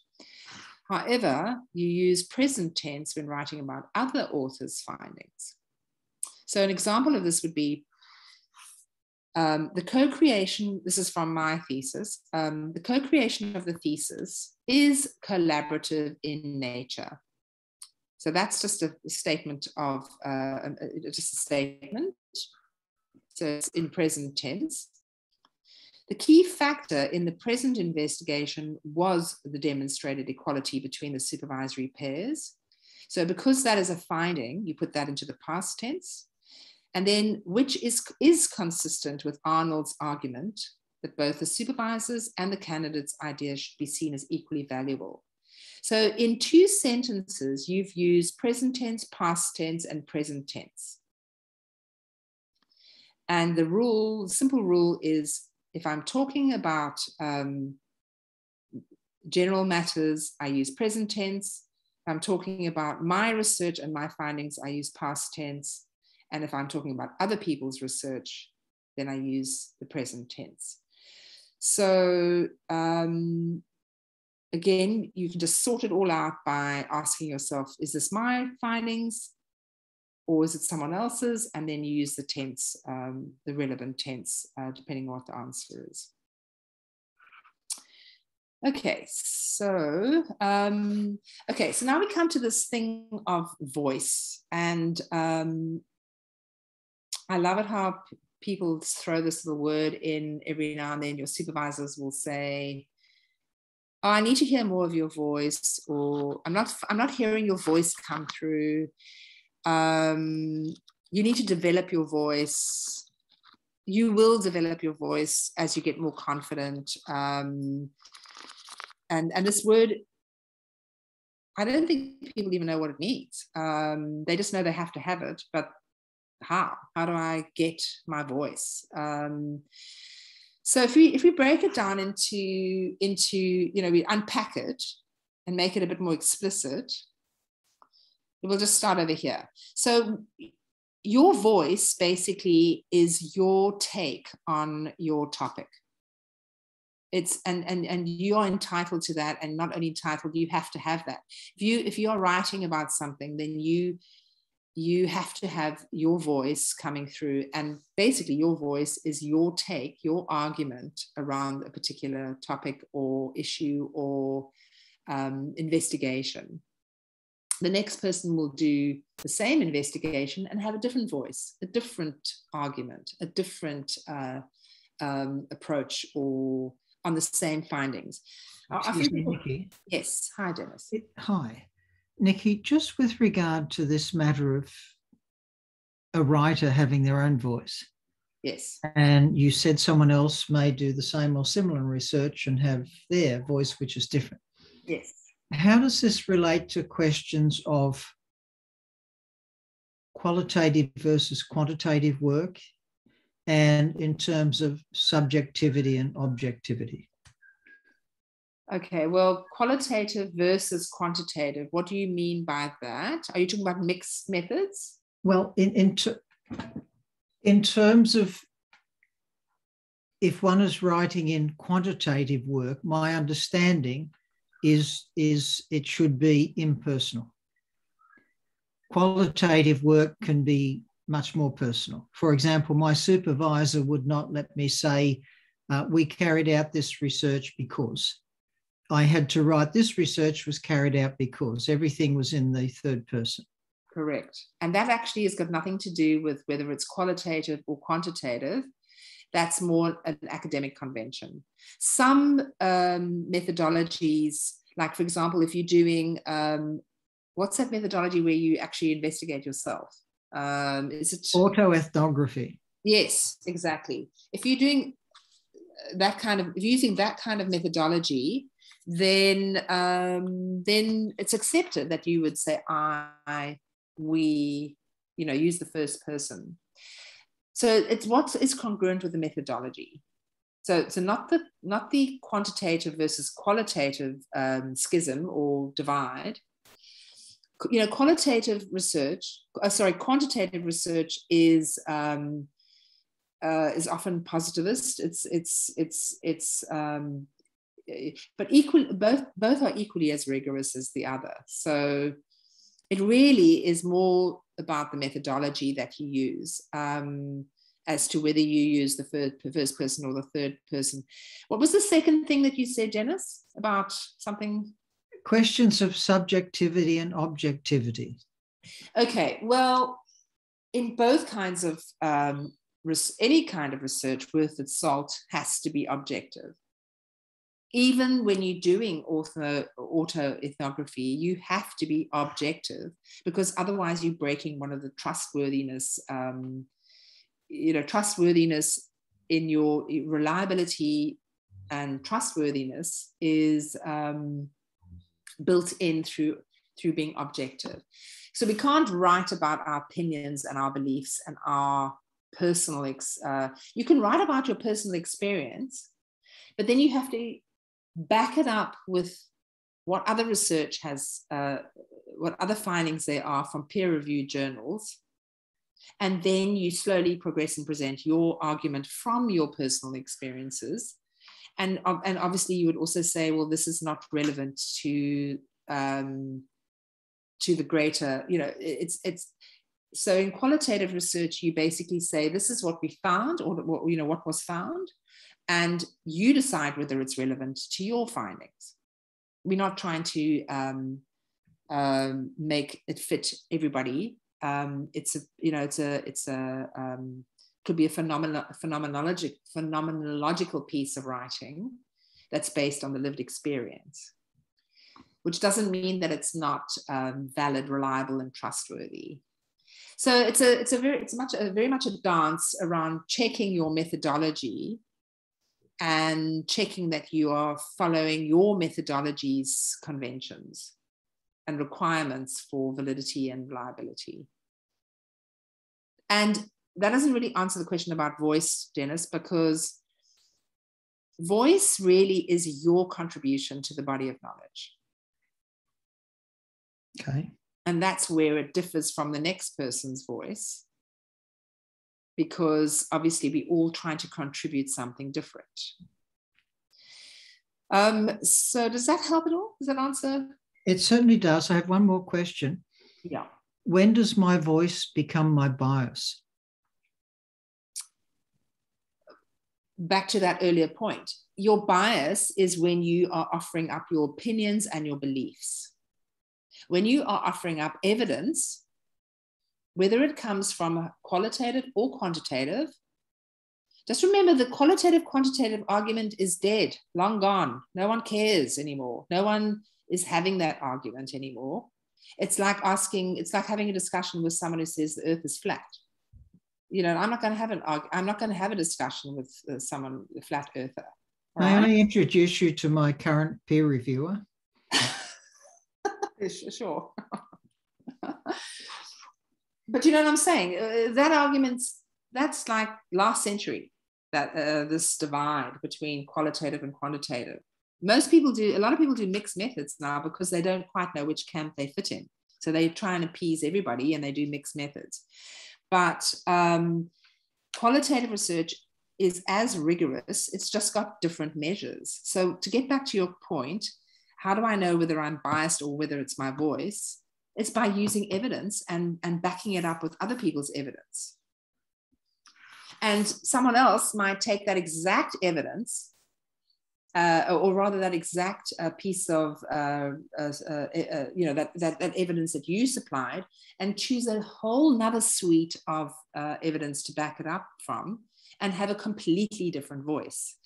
However, you use present tense when writing about other authors' findings. So an example of this would be the co-creation, this is from my thesis, the co-creation of the thesis is collaborative in nature. So that's just a statement of, just a statement. So it's in present tense. The key factor in the present investigation was the demonstrated equality between the supervisory pairs. So because that is a finding, you put that into the past tense. And then, which is consistent with Arnold's argument that both the supervisors and the candidates' ideas should be seen as equally valuable. So in two sentences, you've used present tense, past tense, and present tense. And the simple rule is, if I'm talking about general matters, I use present tense. If I'm talking about my research and my findings, I use past tense. And if I'm talking about other people's research, then I use the present tense. So again, you can just sort it all out by asking yourself, is this my findings or is it someone else's? And then you use the tense, the relevant tense, depending on what the answer is. Okay, so now we come to this thing of voice. And I love it how people throw this little word in every now and then. Your supervisors will say, oh, I need to hear more of your voice, or I'm not hearing your voice come through. You need to develop your voice. You will develop your voice as you get more confident. And this word, I don't think people even know what it means. They just know they have to have it, but how do I get my voice? So if we break it down into we unpack it and make it a bit more explicit, we'll just start over here. So your voice basically is your take on your topic. It's and you are entitled to that, and not only entitled, you have to have that. If you are writing about something, then you have to have your voice coming through, and basically your voice is your take, your argument around a particular topic or issue or investigation. the next person will do the same investigation and have a different voice, a different argument, a different approach or on the same findings. Excuse me, Nicki. Yes. Hi, Dennis. Hi. Nicki, just with regard to this matter of a writer having their own voice. Yes. And you said someone else may do the same or similar research and have their voice, which is different. Yes. How does this relate to questions of qualitative versus quantitative work, and in terms of subjectivity and objectivity? Okay, well, qualitative versus quantitative, what do you mean by that? Are you talking about mixed methods? Well, in terms of if one is writing in quantitative work, my understanding is it should be impersonal. Qualitative work can be much more personal. For example, my supervisor would not let me say, we carried out this research because. I had to write, this research was carried out because. Everything was in the third person. Correct. And that actually has got nothing to do with whether it's qualitative or quantitative. That's more an academic convention. Some methodologies, like for example, if you're doing, what's that methodology where you actually investigate yourself? Is it autoethnography? Yes, exactly. If you're doing that kind of, if you're using that kind of methodology, then it's accepted that you would say we, use the first person. So it's what is congruent with the methodology. So not the quantitative versus qualitative schism or divide. Quantitative research, quantitative research is often positivist. But both are equally as rigorous as the other. So it really is more about the methodology that you use as to whether you use the first person or the third person. What was the second thing that you said, Janice, about something? Questions of subjectivity and objectivity. Okay, well, in both kinds of, any kind of research worth its salt has to be objective. Even when you're doing autoethnography, you have to be objective, because otherwise you're breaking one of the trustworthiness, trustworthiness in your reliability, and trustworthiness is built in through being objective. So we can't write about our opinions and our beliefs and our personal, you can write about your personal experience, but then you have to back it up with what other research has, what other findings there are from peer-reviewed journals. And then you slowly progress and present your argument from your personal experiences. And obviously you would also say, well, this is not relevant to the greater, it's so in qualitative research, you basically say, this is what we found, or what was found, and you decide whether it's relevant to your findings. We're not trying to make it fit everybody. It could be a phenomenological piece of writing that's based on the lived experience, which doesn't mean that it's not valid, reliable, and trustworthy. So it's very much a dance around checking your methodology and checking that you are following your methodology's conventions and requirements for validity and reliability. And that doesn't really answer the question about voice, Dennis, because voice really is your contribution to the body of knowledge. Okay. And that's where it differs from the next person's voice, because obviously we're all trying to contribute something different. So does that help at all? Does that answer? It certainly does. I have one more question. Yeah. When does my voice become my bias? Back to that earlier point. Your bias is when you are offering up your opinions and your beliefs. When you are offering up evidence, whether it comes from qualitative or quantitative, just remember the qualitative-quantitative argument is dead, long gone. No one cares anymore. No one is having that argument anymore. It's like having a discussion with someone who says the earth is flat. You know, I'm not going to have a discussion with someone, a flat earther. May I introduce you to my current peer reviewer? Sure. But you know what I'm saying? That argument, that's like last century, that this divide between qualitative and quantitative. A lot of people do mixed methods now because they don't quite know which camp they fit in. So they try and appease everybody and they do mixed methods. But qualitative research is as rigorous, it's just got different measures. So to get back to your point, how do I know whether I'm biased or whether it's my voice? It's by using evidence and backing it up with other people's evidence. And someone else might take that exact evidence, or rather that exact piece of, you know, that evidence that you supplied, and choose a whole nother suite of evidence to back it up from, and have a completely different voice.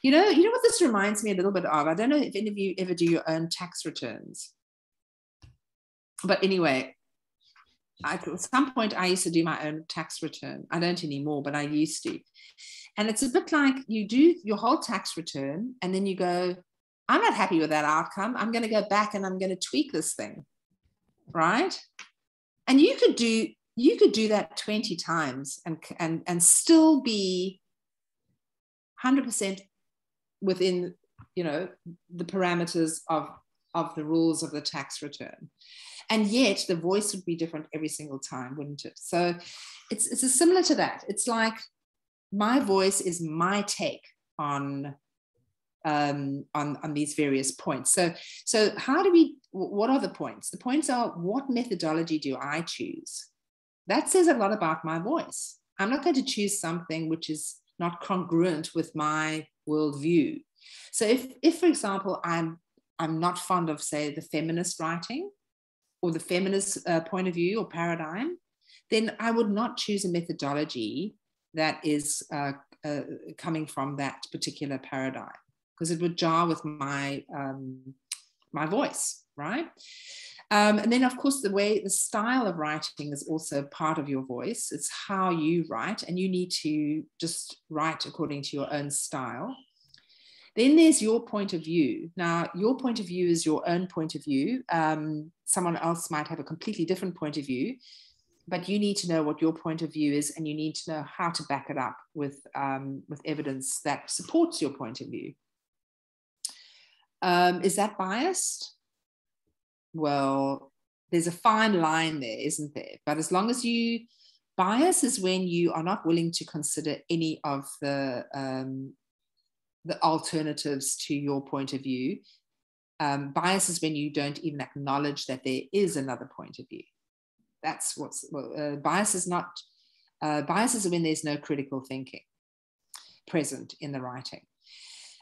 You know what this reminds me a little bit of? I don't know if any of you ever do your own tax returns. But anyway, at some point I used to do my own tax return. I don't anymore, but I used to. And it's a bit like you do your whole tax return and then you go, I'm not happy with that outcome. I'm going to go back and I'm going to tweak this thing, right? And you could do that 20 times and still be 100% within, you know, the parameters of the rules of the tax return. And yet the voice would be different every single time, wouldn't it? So it's similar to that. It's like my voice is my take on these various points. So what are the points? The points are, what methodology do I choose? That says a lot about my voice. I'm not going to choose something which is not congruent with my worldview. So if for example, I'm not fond of, say, the feminist writing or the feminist point of view or paradigm, then I would not choose a methodology that is coming from that particular paradigm, because it would jar with my my voice, right? And then, of course, the style of writing is also part of your voice. It's how you write, and you need to just write according to your own style. Then there's your point of view. Now, your point of view is your own point of view. Someone else might have a completely different point of view, but you need to know what your point of view is, and you need to know how to back it up with evidence that supports your point of view. Is that biased? Well, there's a fine line there, isn't there? But as long as bias is when you are not willing to consider any of the alternatives to your point of view. Bias is when you don't even acknowledge that there is another point of view. That's bias is not. Bias is when there's no critical thinking present in the writing.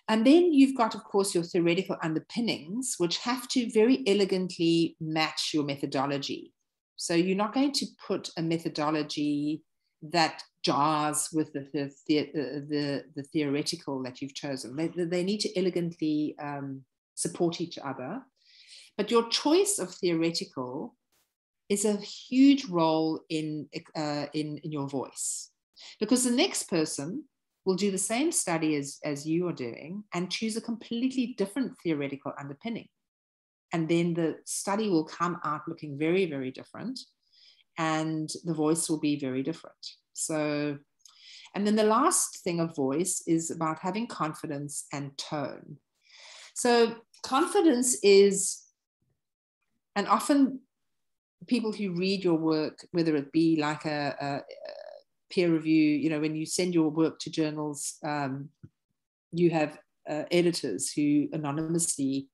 And then you've got, of course, your theoretical underpinnings, which have to very elegantly match your methodology. So you're not going to put a methodology that jars with the theoretical that you've chosen. They need to elegantly support each other. But your choice of theoretical is a huge role in your voice, because the next person will do the same study as you are doing and choose a completely different theoretical underpinning. And then the study will come out looking very, very different, and the voice will be very different. So, and then the last thing of voice is about having confidence and tone. So confidence is, and often people who read your work, whether it be like a peer review, you know, when you send your work to journals, you have editors who anonymously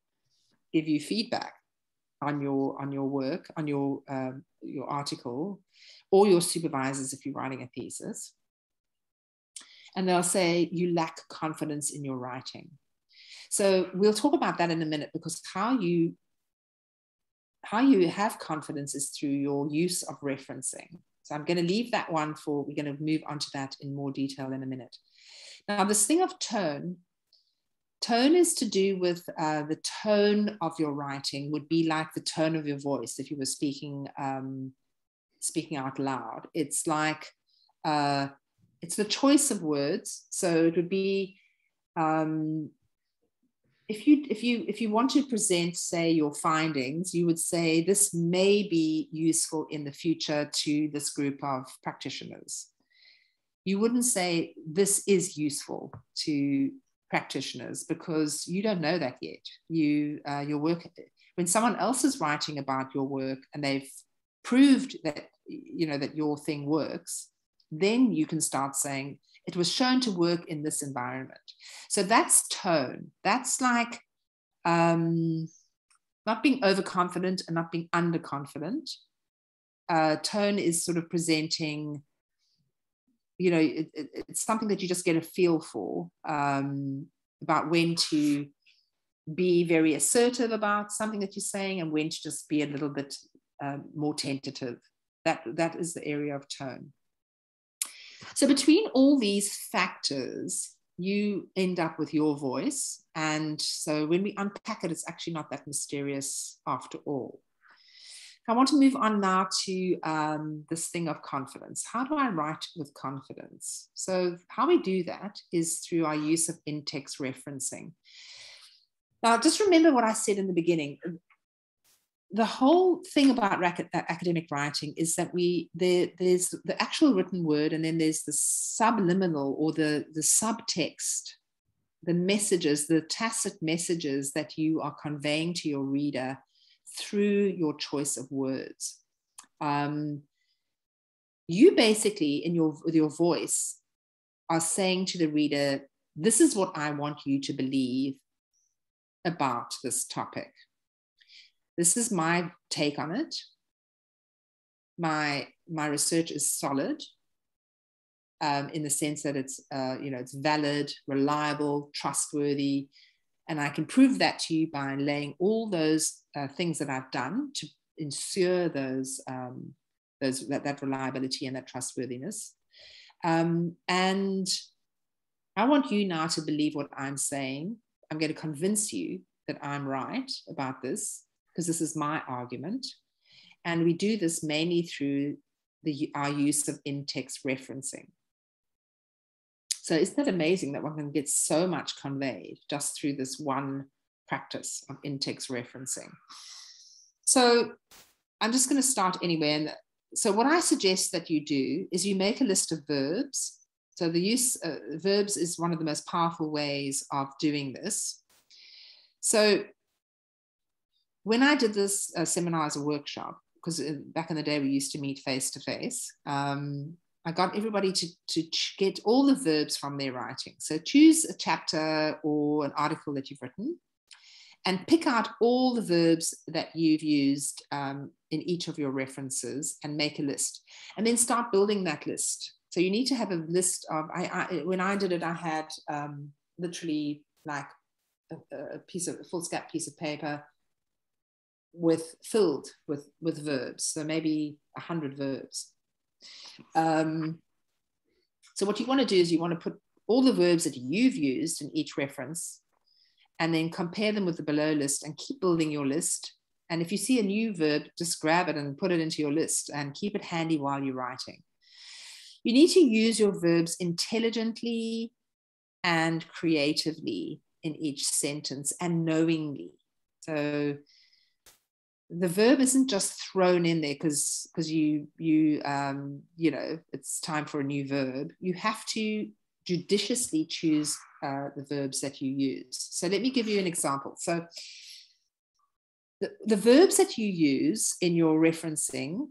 give you feedback on your work, on your article, or your supervisors if you're writing a thesis. And they'll say you lack confidence in your writing. So we'll talk about that in a minute, because how you have confidence is through your use of referencing. So I'm going to leave that one for, we're going to move on to that in more detail in a minute. Now, this thing of tone is to do with the tone of your writing would be like the tone of your voice if you were speaking out loud. It's like, it's the choice of words. So it would be, if you want to present, say, your findings, you would say, this may be useful in the future to this group of practitioners. You wouldn't say, this is useful to practitioners, because you don't know that yet. Your work, when someone else is writing about your work and they've proved that, that your thing works, then you can start saying, it was shown to work in this environment. So that's tone. That's like not being overconfident and not being underconfident. Tone is sort of presenting, it's something that you just get a feel for, about when to be very assertive about something that you're saying and when to just be a little bit more tentative. That is the area of tone. So between all these factors, you end up with your voice. And so when we unpack it, it's actually not that mysterious after all. I want to move on now to this thing of confidence. How do I write with confidence? So how we do that is through our use of in-text referencing. Now, just remember what I said in the beginning. The whole thing about academic writing is that there's the actual written word, and then there's the subliminal or the subtext, the messages, the tacit messages that you are conveying to your reader through your choice of words. You basically, with your voice, are saying to the reader, this is what I want you to believe about this topic. This is my take on it. My research is solid, in the sense that it's it's valid, reliable, trustworthy, and I can prove that to you by laying all those things that I've done to ensure that reliability and that trustworthiness. And I want you now to believe what I'm saying. I'm going to convince you that I'm right about this, because this is my argument. And we do this mainly through our use of in-text referencing. So isn't that amazing that one can get so much conveyed just through this one practice of in-text referencing? So I'm just going to start anywhere. And so what I suggest that you do is you make a list of verbs. So the use of verbs is one of the most powerful ways of doing this. So when I did this seminar as a workshop, because back in the day we used to meet face-to-face, I got everybody to get all the verbs from their writing. So choose a chapter or an article that you've written and pick out all the verbs that you've used in each of your references and make a list. And then start building that list. So you need to have a list of, when I did it, I had literally like a foolscap piece of paper filled with verbs. So maybe 100 verbs. So what you want to do is you want to put all the verbs that you've used in each reference and then compare them with the below list and keep building your list. And if you see a new verb, just grab it and put it into your list and keep it handy while you're writing. You need to use your verbs intelligently and creatively in each sentence and knowingly. So the verb isn't just thrown in there because it's time for a new verb. You have to judiciously choose the verbs that you use. So let me give you an example. So the verbs that you use in your referencing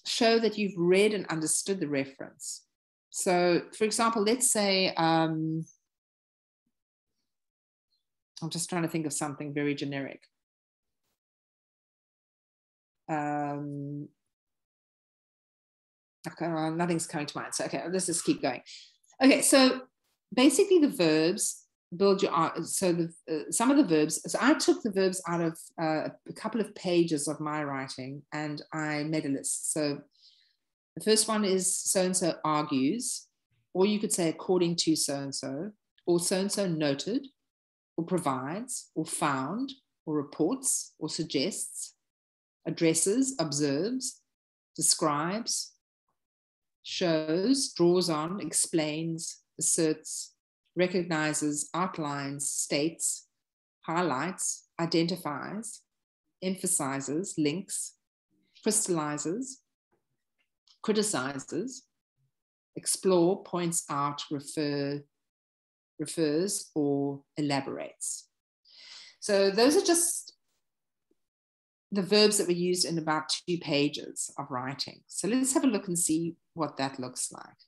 show that you've read and understood the reference. So for example, let's say, I'm just trying to think of something very generic. Okay, nothing's coming to mind. So, okay, let's just keep going. Okay, so basically the verbs build your, so some of the verbs, so I took the verbs out of a couple of pages of my writing and I made a list. So the first one is so-and-so argues, or you could say according to so-and-so, or so-and-so noted, or provides, or found, or reports, or suggests, addresses, observes, describes, shows, draws on, explains, asserts, recognizes, outlines, states, highlights, identifies, emphasizes, links, crystallizes, criticizes, explore, points out, refers, or elaborates. So those are just the verbs that were used in about 2 pages of writing. So let's have a look and see what that looks like.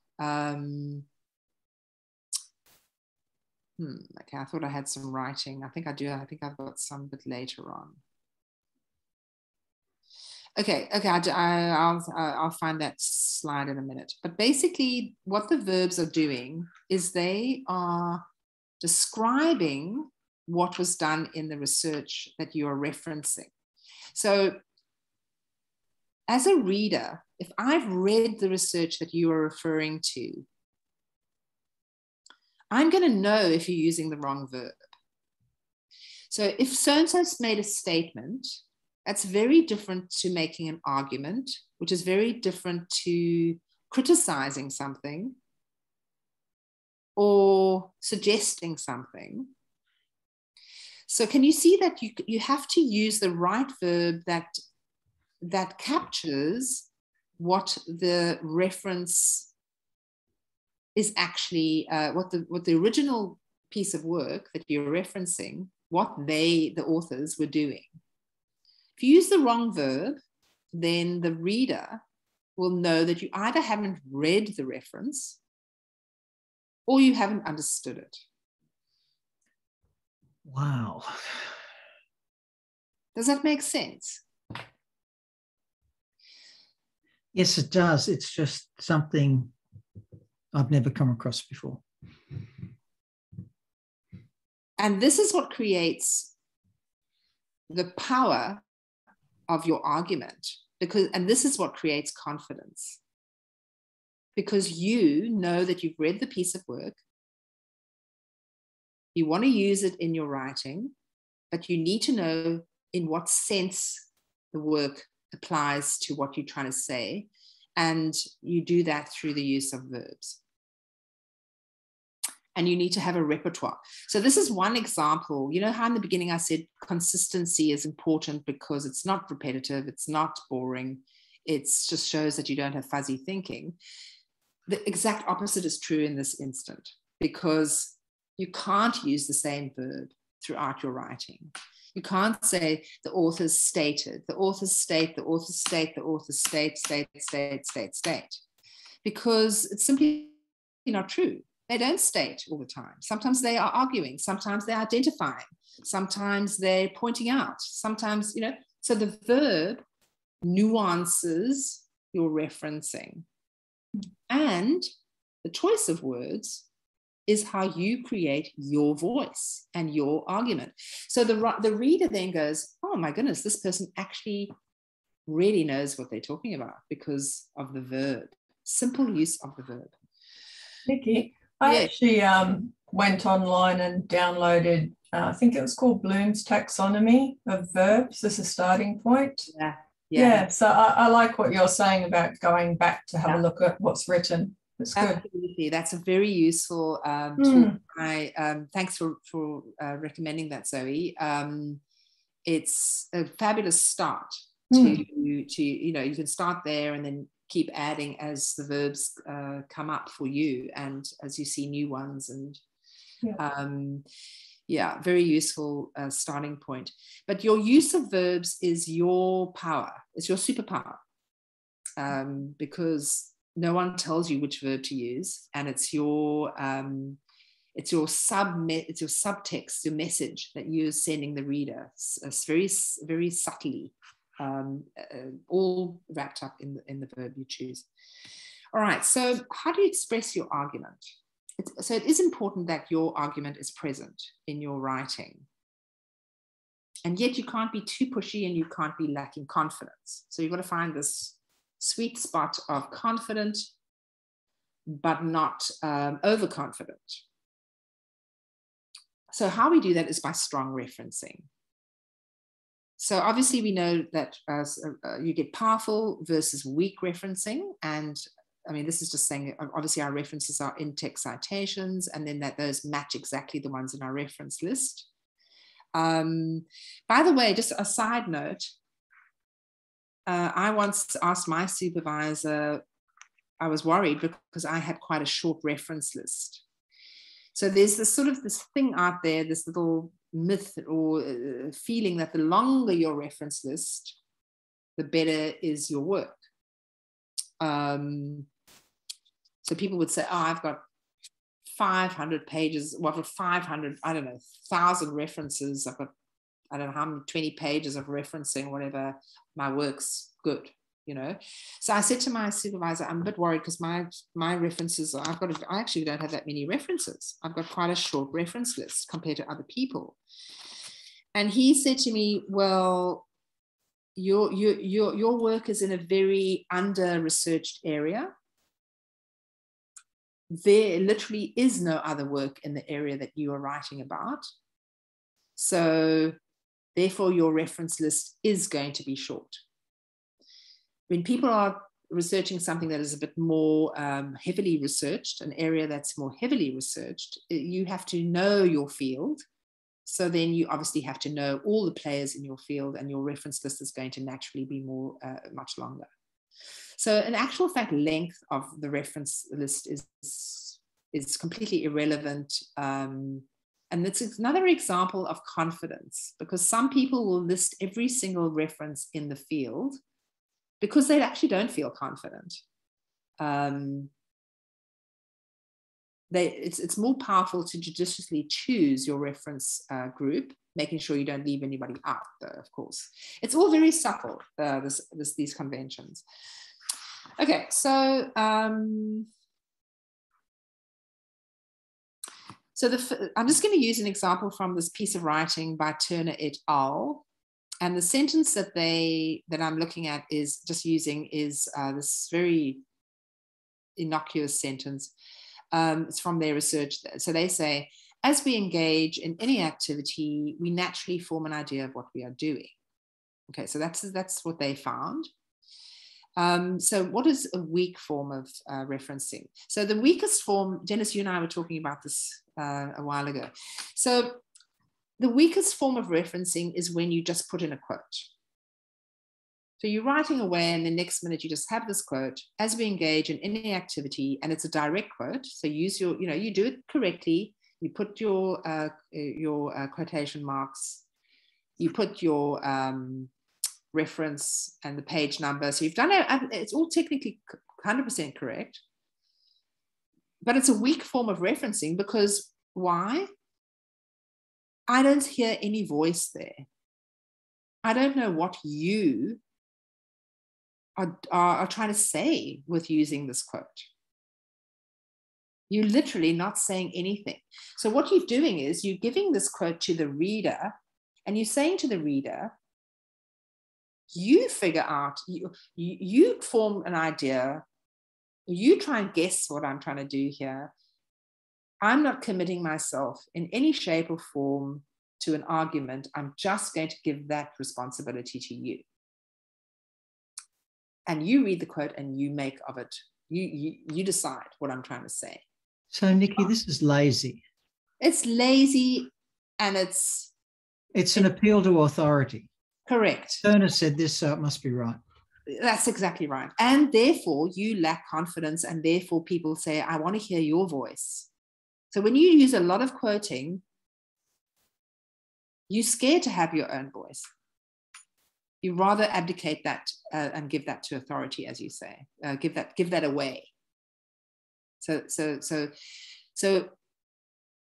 Okay, I thought I had some writing. I think I do. I think I've got some bit later on. Okay, I'll find that slide in a minute. But basically, what the verbs are doing is they are describing what was done in the research that you are referencing. So as a reader, if I've read the research that you are referring to, I'm going to know if you're using the wrong verb. So if so-and-so's made a statement, that's very different to making an argument, which is very different to criticizing something or suggesting something. So can you see that you have to use the right verb that captures what the reference is actually, what the original piece of work that you're referencing, what the authors were doing. If you use the wrong verb, then the reader will know that you either haven't read the reference or you haven't understood it. Wow. Does that make sense? Yes, it does. It's just something I've never come across before. And this is what creates the power of your argument, and this is what creates confidence, because you know that you've read the piece of work, you want to use it in your writing, but you need to know in what sense the work applies to what you're trying to say, and you do that through the use of verbs. And you need to have a repertoire. So this is one example. You know how in the beginning I said consistency is important because it's not repetitive, it's not boring, it just shows that you don't have fuzzy thinking. The exact opposite is true in this instant, because you can't use the same verb throughout your writing. You can't say the authors stated, the authors state, the authors state, the authors state, because it's simply not true. They don't state all the time. Sometimes they are arguing. Sometimes they're identifying. Sometimes they're pointing out. Sometimes, so the verb nuances your referencing. And the choice of words is how you create your voice and your argument. So the reader then goes, oh my goodness, this person actually really knows what they're talking about because of the verb. Simple use of the verb. Nicki, I actually went online and downloaded, I think it was called Bloom's Taxonomy of Verbs as a starting point. Yeah. So I like what you're saying about going back to have a look at what's written. It's good. Absolutely. That's a very useful tool. Thanks for recommending that, Zoe. It's a fabulous start to you can start there and then keep adding as the verbs come up for you and as you see new ones, and very useful starting point. But your use of verbs is your power. It's your superpower, because no one tells you which verb to use, and it's your subtext, your message that you're sending the reader. It's very, very subtly, all wrapped up in the verb you choose. All right, so how do you express your argument? so it is important that your argument is present in your writing. And yet you can't be too pushy and you can't be lacking confidence. So you've got to find this sweet spot of confident, but not overconfident. So how we do that is by strong referencing. So obviously we know that you get powerful versus weak referencing. And I mean, this is just saying, obviously our references are in-text citations, and then that those match exactly the ones in our reference list. By the way, just a side note, I once asked my supervisor, I was worried because I had quite a short reference list. So there's this sort of this thing out there, this little myth or feeling that the longer your reference list, the better is your work. So people would say, oh, I've got 500 pages, well, for 500, I don't know, 1,000 references. I've got, I don't know how many, 20 pages of referencing, whatever, my work's good, you know. So I said to my supervisor, I'm a bit worried because my references, I actually don't have that many references. I've got quite a short reference list compared to other people. And he said to me, well, your work is in a very under-researched area. There literally is no other work in the area that you are writing about. So therefore, your reference list is going to be short. When people are researching something that is a bit more heavily researched, an area that's more heavily researched, you have to know your field. So then you obviously have to know all the players in your field, and your reference list is going to naturally be more, much longer. So in actual fact, length of the reference list is completely irrelevant. And it's another example of confidence, because some people will list every single reference in the field because they actually don't feel confident. It's more powerful to judiciously choose your reference group, making sure you don't leave anybody out, though, of course. It's all very subtle, these conventions. Okay, so I'm just going to use an example from this piece of writing by Turner et al. And the sentence that I'm looking at is this very innocuous sentence. It's from their research. So they say, as we engage in any activity, we naturally form an idea of what we are doing. Okay, so that's what they found. So what is a weak form of referencing? So the weakest form, Dennis, you and I were talking about this a while ago. So the weakest form of referencing is when you just put in a quote. So you're writing away and the next minute you just have this quote, as we engage in any activity, and it's a direct quote. So use your, you do it correctly. You put your quotation marks, you put your reference and the page number. So you've done it, it's all technically 100% correct, but it's a weak form of referencing because why? I don't hear any voice there. I don't know what you are trying to say with using this quote. You're literally not saying anything. So what you're doing is you're giving this quote to the reader, and you're saying to the reader, you figure out, you form an idea, you try and guess what I'm trying to do here. I'm not committing myself in any shape or form to an argument. I'm just going to give that responsibility to you. And you read the quote and you make of it, you decide what I'm trying to say. So, Nicki, this is lazy. It's lazy, and it's an appeal to authority. Correct. Turner said this, so it must be right. That's exactly right. And therefore, you lack confidence, and therefore people say, I want to hear your voice. So when you use a lot of quoting, you're scared to have your own voice. You rather abdicate that and give that to authority, as you say. Give that away. So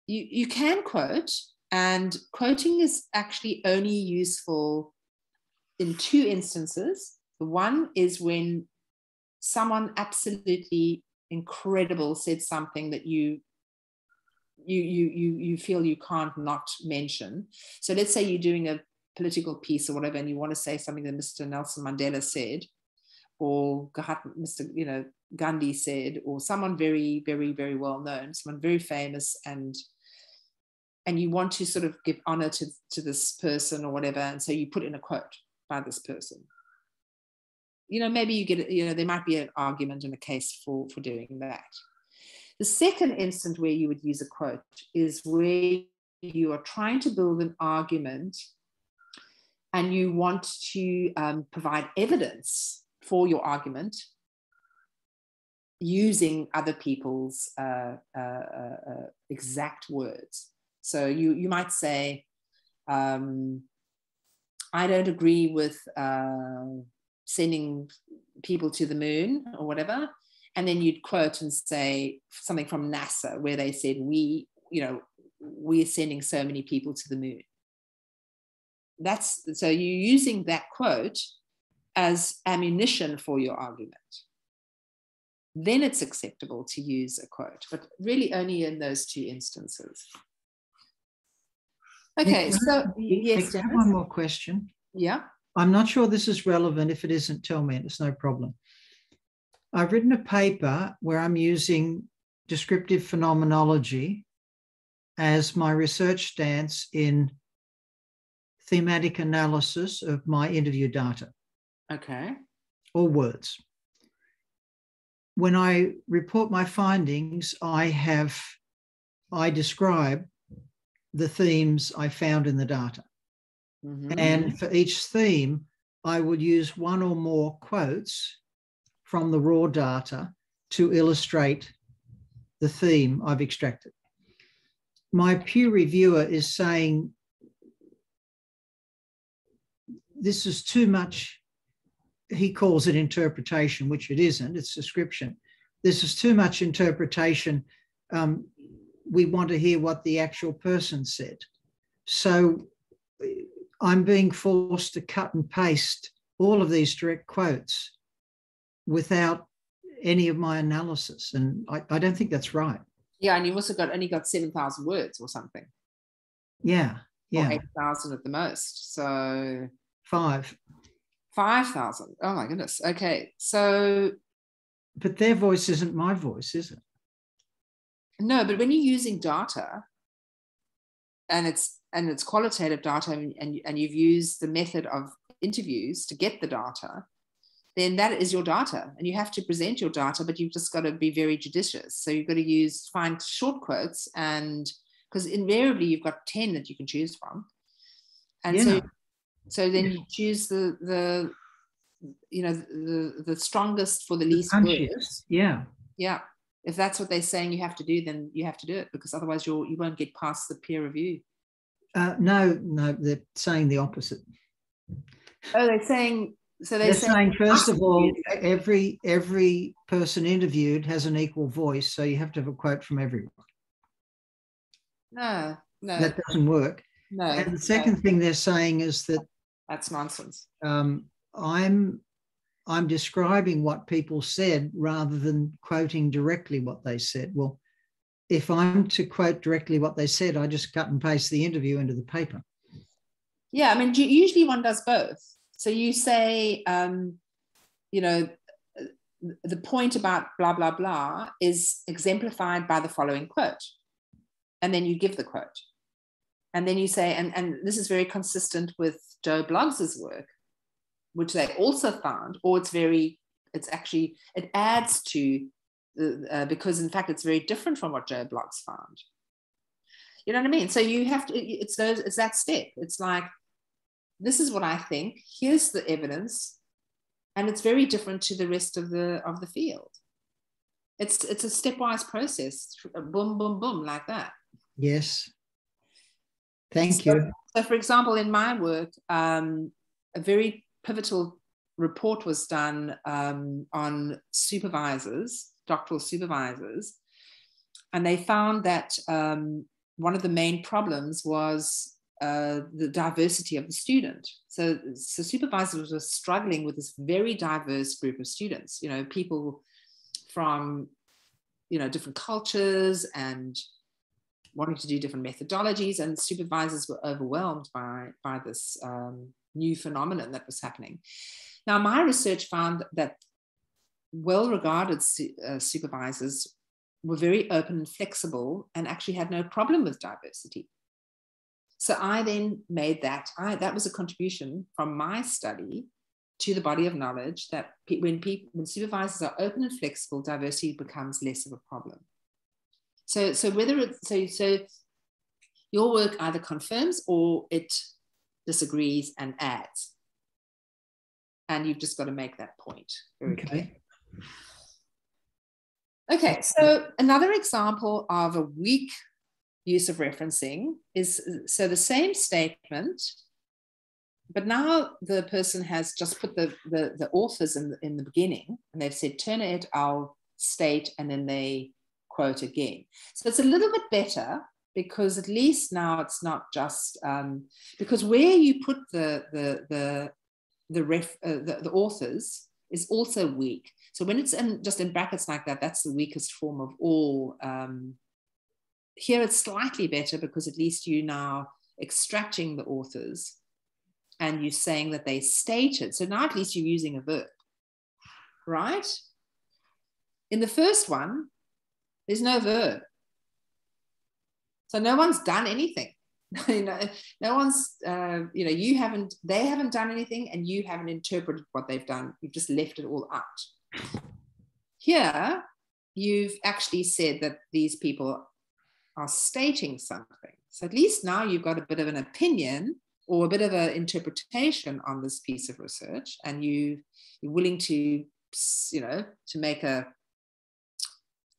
you can quote, and quoting is actually only useful in two instances. The one is when someone absolutely incredible said something that you you feel you can't not mention. So let's say you're doing a political piece or whatever, and you want to say something that Mr. Nelson Mandela said, or Mr. Gandhi said, or someone very, very, very well known, someone very famous, and you want to sort of give honor to this person or whatever, and so you put in a quote by this person. Maybe you get, there might be an argument and a case for doing that. The second instant where you would use a quote is where you are trying to build an argument and you want to provide evidence for your argument using other people's exact words. So you might say, I don't agree with sending people to the moon or whatever. And then you'd quote and say something from NASA where they said, we're sending so many people to the moon. So you're using that quote as ammunition for your argument. Then it's acceptable to use a quote, but really only in those two instances. Okay, so yes. I have one more question. Yeah. I'm not sure this is relevant. If it isn't, tell me, it's no problem. I've written a paper where I'm using descriptive phenomenology as my research stance in thematic analysis of my interview data. Okay. Or words. When I report my findings, I describe the themes I found in the data. Mm-hmm. And for each theme, I would use one or more quotes from the raw data to illustrate the theme I've extracted. My peer reviewer is saying, this is too much. He calls it interpretation, which it isn't, it's description. This is too much interpretation. We want to hear what the actual person said. So I'm being forced to cut and paste all of these direct quotes without any of my analysis. And I don't think that's right. Yeah, and you've also only got 7,000 words or something. Yeah. Or 8,000 at the most. So 5,000. Oh my goodness. Okay. So. But their voice isn't my voice, is it? No, but when you're using data and it's qualitative data and you've used the method of interviews to get the data, then that is your data and you have to present your data, but you've just got to be very judicious. So you've got to find short quotes, and because invariably you've got 10 that you can choose from. And so then you choose the strongest for the least words. Yeah. Yeah. If that's what they're saying you have to do, then you have to do it, because otherwise you won't get past the peer review. No, they're saying the opposite. Oh, they're saying. So they're saying first of all, every person interviewed has an equal voice, so you have to have a quote from everyone. No, that doesn't work. No. And the second thing they're saying is that that's nonsense. I'm describing what people said rather than quoting directly what they said. Well, if I'm to quote directly what they said, I just cut and paste the interview into the paper. Yeah, I mean, usually one does both. So you say, the point about blah, blah, blah is exemplified by the following quote. And then you give the quote. And then you say, and this is very consistent with Joe Bloggs's work, which they also found, or it adds to, because in fact, it's very different from what Joe Bloggs found. You know what I mean? So you have to, it's that step. It's like, this is what I think, here's the evidence, and it's very different to the rest of the field. It's a stepwise process, boom, boom, boom, like that. Yes. Thank you. So for example, in my work, a very pivotal report was done on supervisors, doctoral supervisors, and they found that one of the main problems was the diversity of the student. So supervisors were struggling with this very diverse group of students, people from, different cultures and wanting to do different methodologies, and supervisors were overwhelmed by this new phenomenon that was happening. Now, my research found that well-regarded supervisors were very open and flexible and actually had no problem with diversity. So I then made that was a contribution from my study to the body of knowledge that when supervisors are open and flexible, diversity becomes less of a problem. So whether it's so your work either confirms or it disagrees and adds, and you've just got to make that point very clear. Okay, so another example of a weak use of referencing is, so the same statement, but now the person has just put the authors in the beginning, and they've said Turner et al. State, and then they quote again. So it's a little bit better, because at least now it's not just, because where you put the authors is also weak. So when it's just in brackets like that, that's the weakest form of all. Here it's slightly better, because at least you're now extracting the authors and you're saying that they stated. So now at least you're using a verb, right? In the first one, there's no verb. So no one's done anything. No one's, they haven't done anything, and you haven't interpreted what they've done. You've just left it all out. Here, you've actually said that these people are stating something. So at least now you've got a bit of an opinion or a bit of an interpretation on this piece of research, and you're willing to, to make a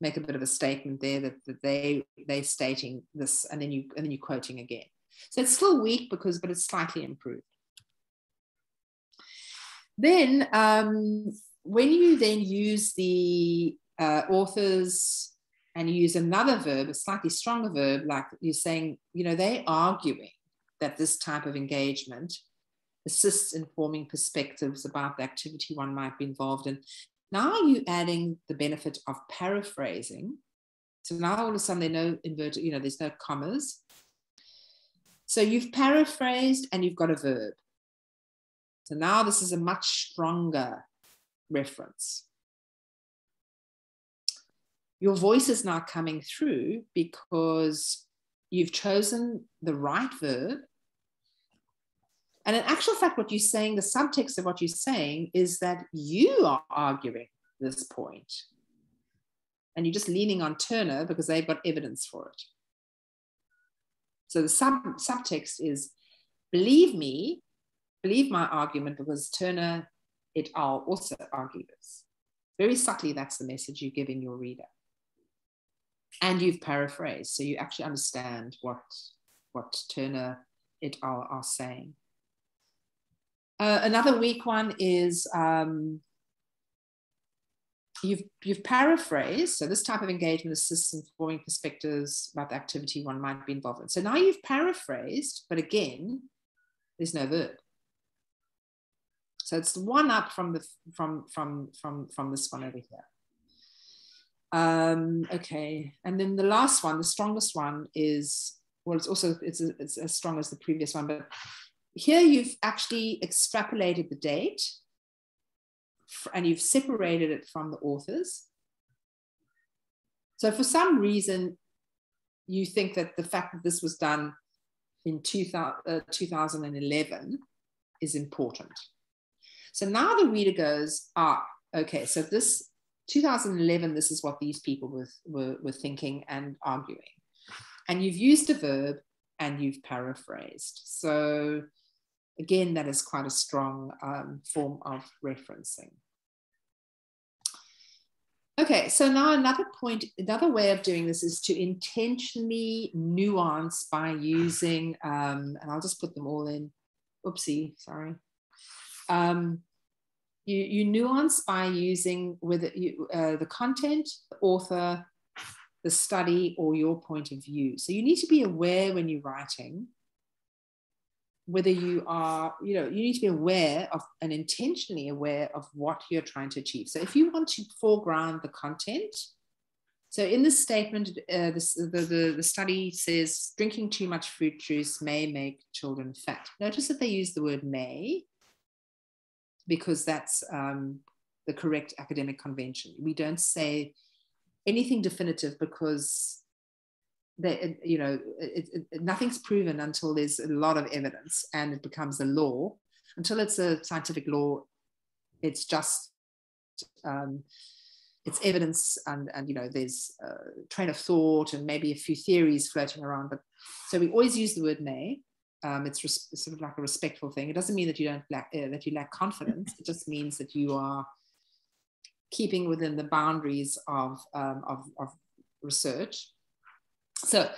bit of a statement there that they're stating this, and then you're quoting again. So it's still weak, but it's slightly improved. Then when you then use the authors and you use another verb, a slightly stronger verb, like you're saying, they're arguing that this type of engagement assists in forming perspectives about the activity one might be involved in. Now you're adding the benefit of paraphrasing. So now all of a sudden there are no inverted, there's no commas. So you've paraphrased and you've got a verb. So now this is a much stronger reference. Your voice is now coming through because you've chosen the right verb. And in actual fact, what you're saying, the subtext of what you're saying is that you are arguing this point. And you're just leaning on Turner because they've got evidence for it. So the subtext is, believe me, believe my argument because Turner et al. Also argue this. Very subtly, that's the message you're giving your reader. And you've paraphrased, so you actually understand what Turner et al. Are saying. Another weak one is you've paraphrased. So this type of engagement assists in forming perspectives about the activity one might be involved in. So now you've paraphrased, but again, there's no verb. So it's one up from this one over here. Okay, and then the last one, the strongest one is, well, it's as strong as the previous one, but here you've actually extrapolated the date and you've separated it from the authors. So for some reason, you think that the fact that this was done in 2011 is important. So now the reader goes, okay, so this 2011, this is what these people were thinking and arguing. And you've used a verb and you've paraphrased. So again, that is quite a strong form of referencing. Okay, so now another way of doing this is to intentionally nuance by using, and I'll just put them all in, oopsie, sorry. You nuance by using the content, the author, the study, or your point of view. So you need to be aware when you're writing whether you are, you need to be aware of and intentionally aware of what you're trying to achieve. So if you want to foreground the content, So in this statement, the study says drinking too much fruit juice may make children fat. Notice that they use the word may, because that's the correct academic convention. We don't say anything definitive because nothing's proven until there's a lot of evidence and it becomes a law. Until it's a scientific law, it's just it's evidence, and there's a train of thought and maybe a few theories floating around. But so we always use the word may. It's sort of like a respectful thing. It doesn't mean that you lack confidence. It just means that you are keeping within the boundaries of research. So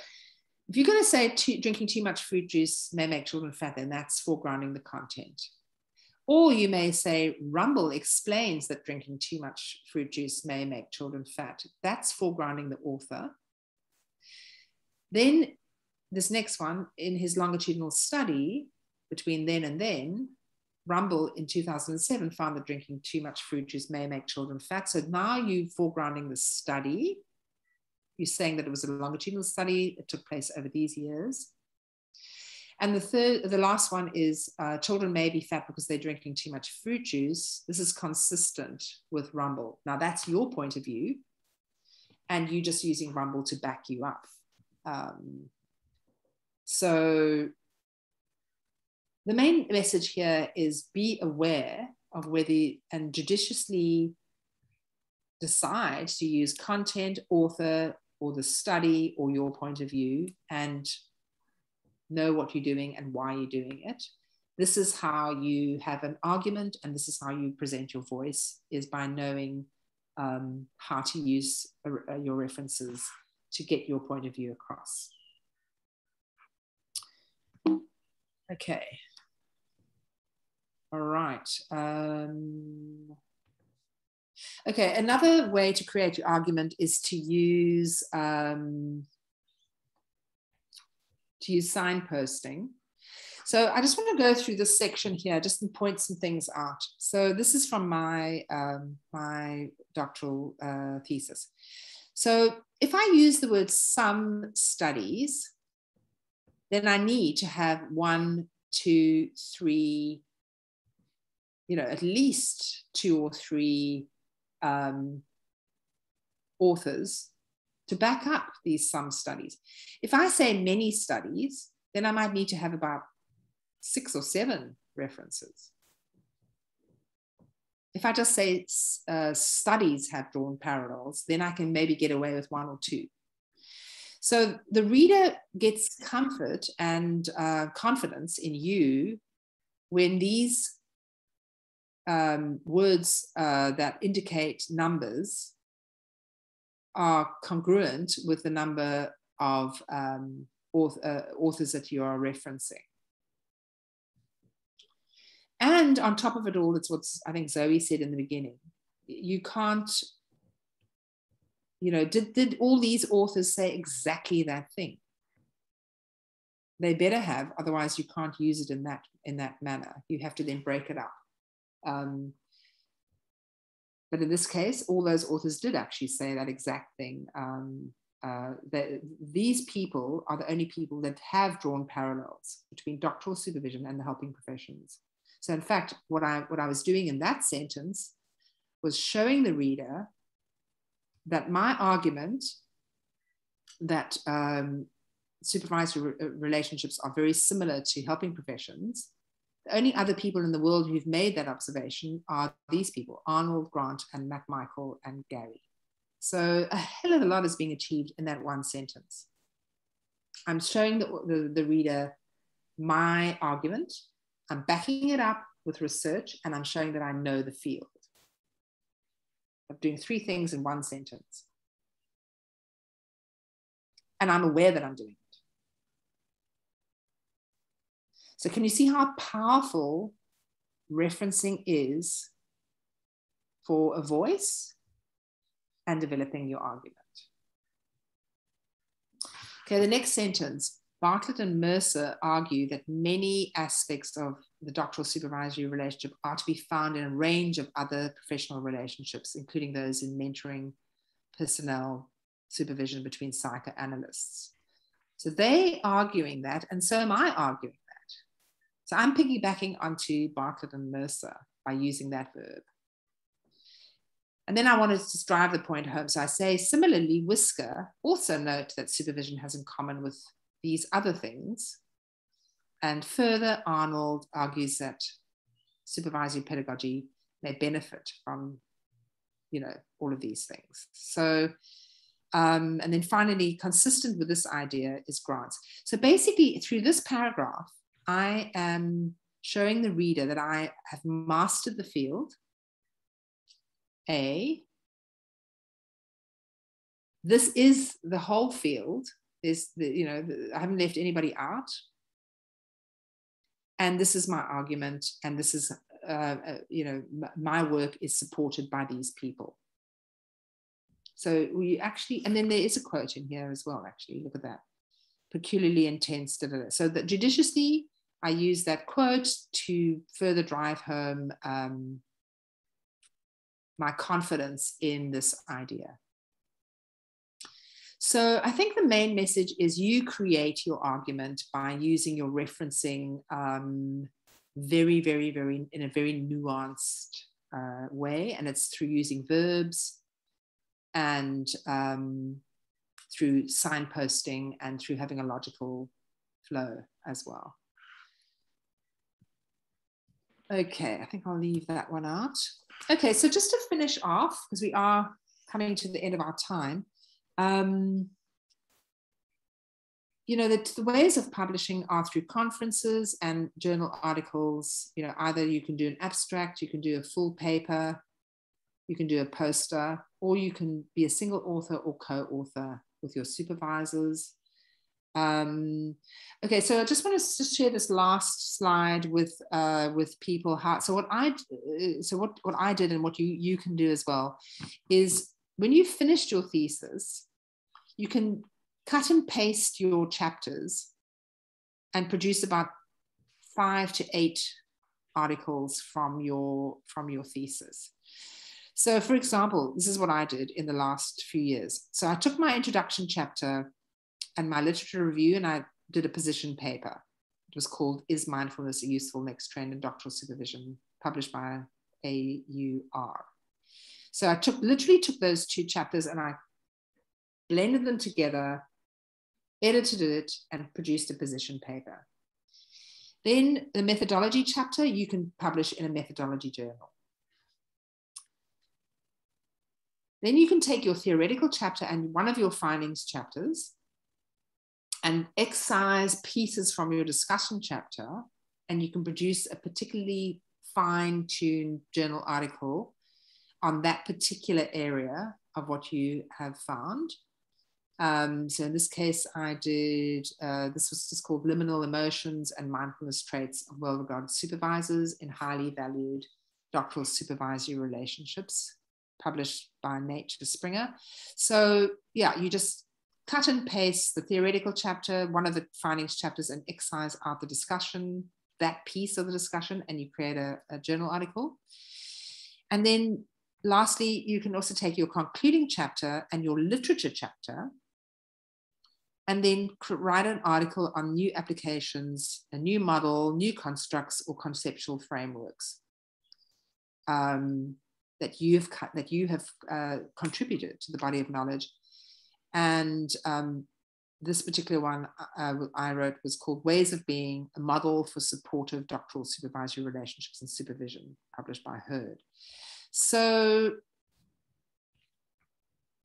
if you're going to say drinking too much fruit juice may make children fat, then that's foregrounding the content. Or you may say Rumble explains that drinking too much fruit juice may make children fat. That's foregrounding the author. Then this next one, in his longitudinal study between then and then, Rumble in 2007 found that drinking too much fruit juice may make children fat. So now you're foregrounding the study. You're saying that it was a longitudinal study. It took place over these years. And the last one is children may be fat because they're drinking too much fruit juice. This is consistent with Rumble. Now that's your point of view, and you're just using Rumble to back you up. So the main message here is be aware of whether, and judiciously decide to use content, author, or the study, or your point of view, and know what you're doing and why you're doing it. This is how you have an argument, and this is how you present your voice, is by knowing how to use your references to get your point of view across. Okay. All right. Okay, another way to create your argument is to use signposting. So I just want to go through this section here just to point some things out. So this is from my my doctoral thesis. So if I use the word some studies, then I need to have 1, 2, 3, at least 2 or 3 authors to back up these some studies. If I say many studies, then I might need to have about 6 or 7 references. If I just say studies have drawn parallels, then I can maybe get away with 1 or 2. So the reader gets comfort and confidence in you when these words that indicate numbers are congruent with the number of authors that you are referencing. And on top of it all, it's what I think Zoe said in the beginning. You can't, did all these authors say exactly that thing? They better have, otherwise you can't use it in that manner. You have to then break it up. But in this case, all those authors did actually say that exact thing. That these people are the only people that have drawn parallels between doctoral supervision and the helping professions. So in fact, what I was doing in that sentence was showing the reader that my argument that supervisory relationships are very similar to helping professions, the only other people in the world who've made that observation are these people, Arnold, Grant, and McMichael, and Gary. So a hell of a lot is being achieved in that one sentence. I'm showing the reader my argument, I'm backing it up with research, and I'm showing that I know the field. I'm doing 3 things in one sentence. And I'm aware that I'm doing it. So can you see how powerful referencing is for a voice and developing your argument? Okay, the next sentence. Bartlett and Mercer argue that many aspects of the doctoral supervisory relationship are to be found in a range of other professional relationships, including those in mentoring, personnel, supervision between psychoanalysts. So they arguing that, and so am I arguing that. So I'm piggybacking onto Bartlett and Mercer by using that verb. And then I wanted to drive the point home. So I say, similarly, Whisker also note that supervision has in common with these other things. And further, Arnold argues that supervisory pedagogy may benefit from, all of these things. So, and then finally, consistent with this idea is Grant's. So basically, through this paragraph, I am showing the reader that I have mastered the field. This is the whole field. I haven't left anybody out. And this is my argument, and this is, my work is supported by these people. So we actually, and then there is a quote in here as well, actually, look at that. Peculiarly intense, da, da, da. So that judiciously, I use that quote to further drive home my confidence in this idea. So I think the main message is you create your argument by using your referencing very, very, very, in a very nuanced way. And it's through using verbs and through signposting and through having a logical flow as well. Okay, I think I'll leave that one out. Okay, so just to finish off, because we are coming to the end of our time, the ways of publishing are through conferences and journal articles. Either you can do an abstract, you can do a full paper, you can do a poster, or you can be a single author or co-author with your supervisors. Okay, so I just want to just share this last slide with people. What I did and what you can do as well is when you've finished your thesis, you can cut and paste your chapters and produce about 5 to 8 articles from your thesis. So for example, this is what I did in the last few years. So I took my introduction chapter and my literature review, and I did a position paper. It was called Is Mindfulness a Useful Next Trend in Doctoral Supervision, published by AUR. So I literally took those 2 chapters and I blended them together, edited it, and produced a position paper. Then the methodology chapter, you can publish in a methodology journal. Then you can take your theoretical chapter and one of your findings chapters and excise pieces from your discussion chapter, and you can produce a particularly fine-tuned journal article on that particular area of what you have found. So in this case, I did, this was just called Liminal Emotions and Mindfulness Traits of Well-Regarded Supervisors in Highly Valued Doctoral Supervisory Relationships, published by Nature Springer. So yeah, you just cut and paste the theoretical chapter, one of the findings chapters, and excise out the discussion, that piece of the discussion, and you create a journal article. And then lastly, you can also take your concluding chapter and your literature chapter, and then write an article on new applications, a new model, new constructs, or conceptual frameworks that you have contributed to the body of knowledge. And this particular one I wrote was called Ways of Being, a Model for Supportive Doctoral Supervisory Relationships and Supervision, published by Hurd. So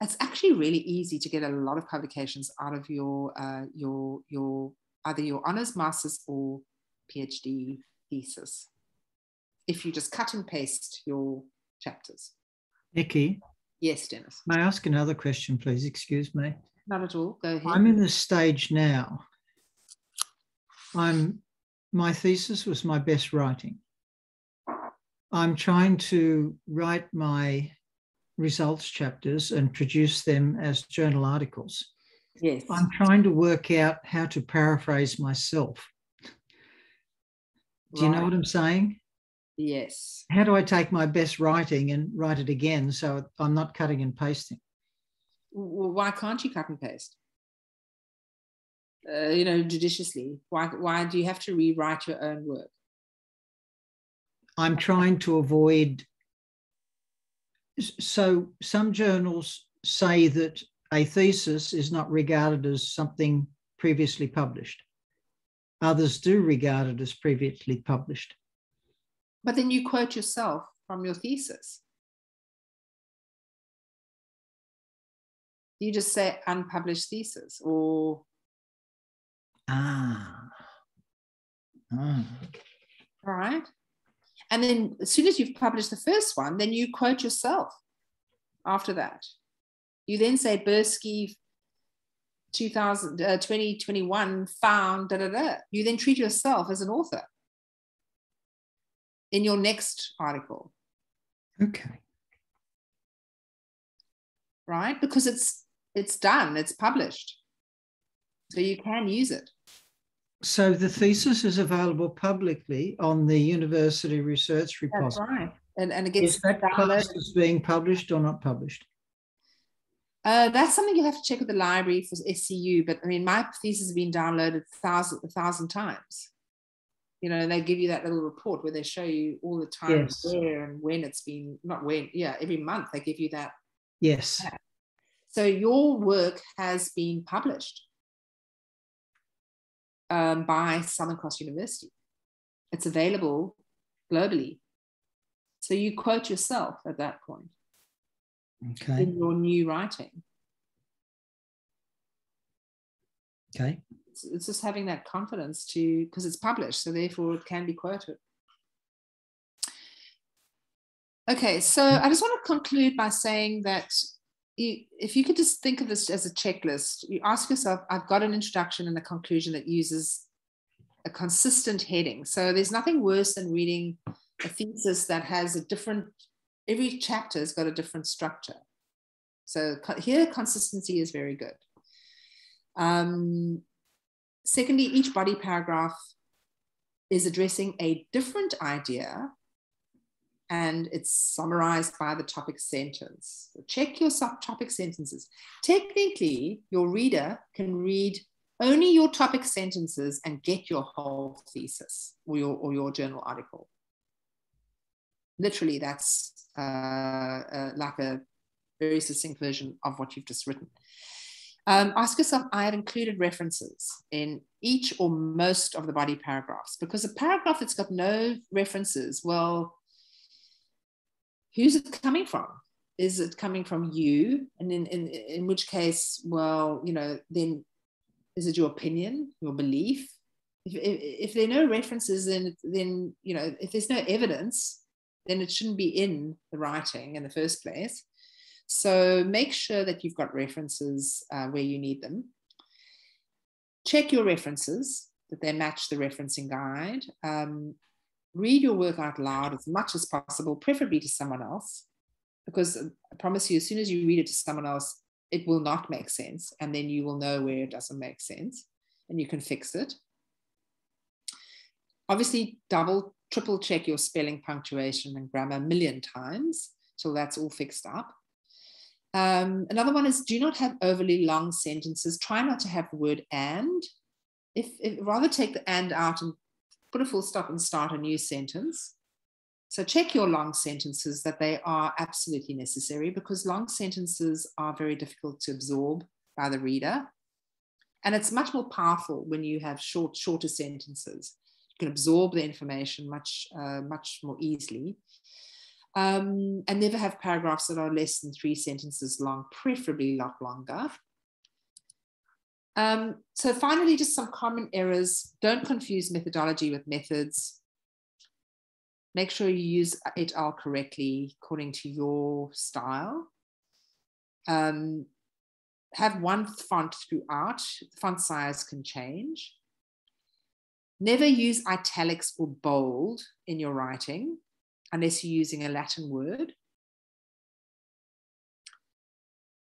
it's actually really easy to get a lot of publications out of your either your honors, master's, or PhD thesis, if you just cut and paste your chapters. Nicki? Yes, Dennis. May I ask another question, please? Excuse me. Not at all. Go ahead. I'm in this stage now. My thesis was my best writing. I'm trying to write my results chapters and produce them as journal articles. Yes. I'm trying to work out how to paraphrase myself. Do you know what I'm saying? Yes. How do I take my best writing and write it again so I'm not cutting and pasting? Why can't you cut and paste? You know, judiciously. Why do you have to rewrite your own work? I'm trying to avoid. So some journals say that a thesis is not regarded as something previously published. Others do regard it as previously published. But then you quote yourself from your thesis. You just say unpublished thesis or... All right. And then as soon as you've published the first one, then you quote yourself after that. You then say Buirski 2021 found da da da. You then treat yourself as an author in your next article. Okay. Right? Because it's done, it's published. So you can use it. So the thesis is available publicly on the university research repository. That's right. And it gets is that class is being published or not published? That's something you have to check with the library for SCU. But I mean, my thesis has been downloaded a thousand times. You know, and they give you that little report where they show you all the time where and when it's been, not when, yeah, every month they give you that. Yes. So your work has been published by Southern Cross University. It's available globally. So you quote yourself at that point. Okay. In your new writing. Okay. It's just having that confidence to, because it's published, so therefore it can be quoted. Okay, so I just want to conclude by saying that if you could just think of this as a checklist, you ask yourself, I've got an introduction and a conclusion that uses a consistent heading. So there's nothing worse than reading a thesis that has a different, every chapter has got a different structure. So here, consistency is very good. Secondly, each body paragraph is addressing a different idea and it's summarized by the topic sentence. So check your subtopic sentences. Technically, your reader can read only your topic sentences and get your whole thesis or your journal article. Literally, that's like a very succinct version of what you've just written. Ask yourself, I have included references in each or most of the body paragraphs, because a paragraph that's got no references, well, who's it coming from? Is it coming from you? And in which case, well, you know, then is it your opinion, your belief? If there are no references, then you know, if there's no evidence, then it shouldn't be in the writing in the first place. So make sure that you've got references where you need them. Check your references, that they match the referencing guide. Read your work out loud as much as possible, preferably to someone else, because I promise you, as soon as you read it to someone else, it will not make sense. And then you will know where it doesn't make sense and you can fix it. Obviously, double, triple check your spelling, punctuation, and grammar a million times till that's all fixed up. Another one is, do not have overly long sentences. Try not to have the word and. Rather take the and out and put a full stop and start a new sentence. So check your long sentences that they are absolutely necessary, because long sentences are very difficult to absorb by the reader. And it's much more powerful when you have shorter sentences. You can absorb the information much more easily. And never have paragraphs that are less than 3 sentences long, preferably a lot longer. So finally, just some common errors. Don't confuse methodology with methods. Make sure you use et al. Correctly according to your style. Have one font throughout. Font size can change. Never use italics or bold in your writing unless you're using a Latin word,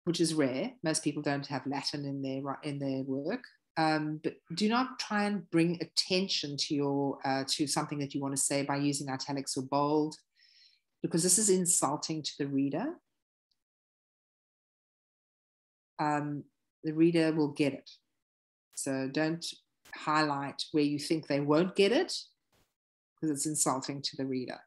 which is rare. Most people don't have Latin in their work. But do not try and bring attention to to something that you want to say by using italics or bold, because this is insulting to the reader. the reader will get it. So don't highlight where you think they won't get it, because it's insulting to the reader.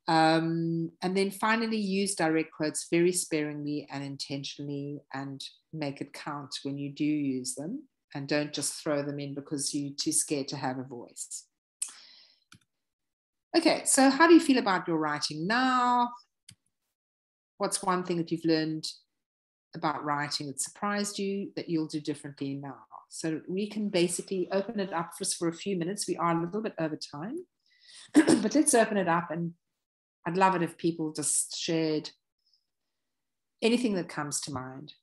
And then finally, use direct quotes very sparingly and intentionally, and make it count when you do use them, and don't just throw them in because you're too scared to have a voice. Okay, so how do you feel about your writing now? What's one thing that you've learned about writing that surprised you that you'll do differently now? So we can basically open it up just for a few minutes. We are a little bit over time, but let's open it up, and I'd love it if people just shared anything that comes to mind.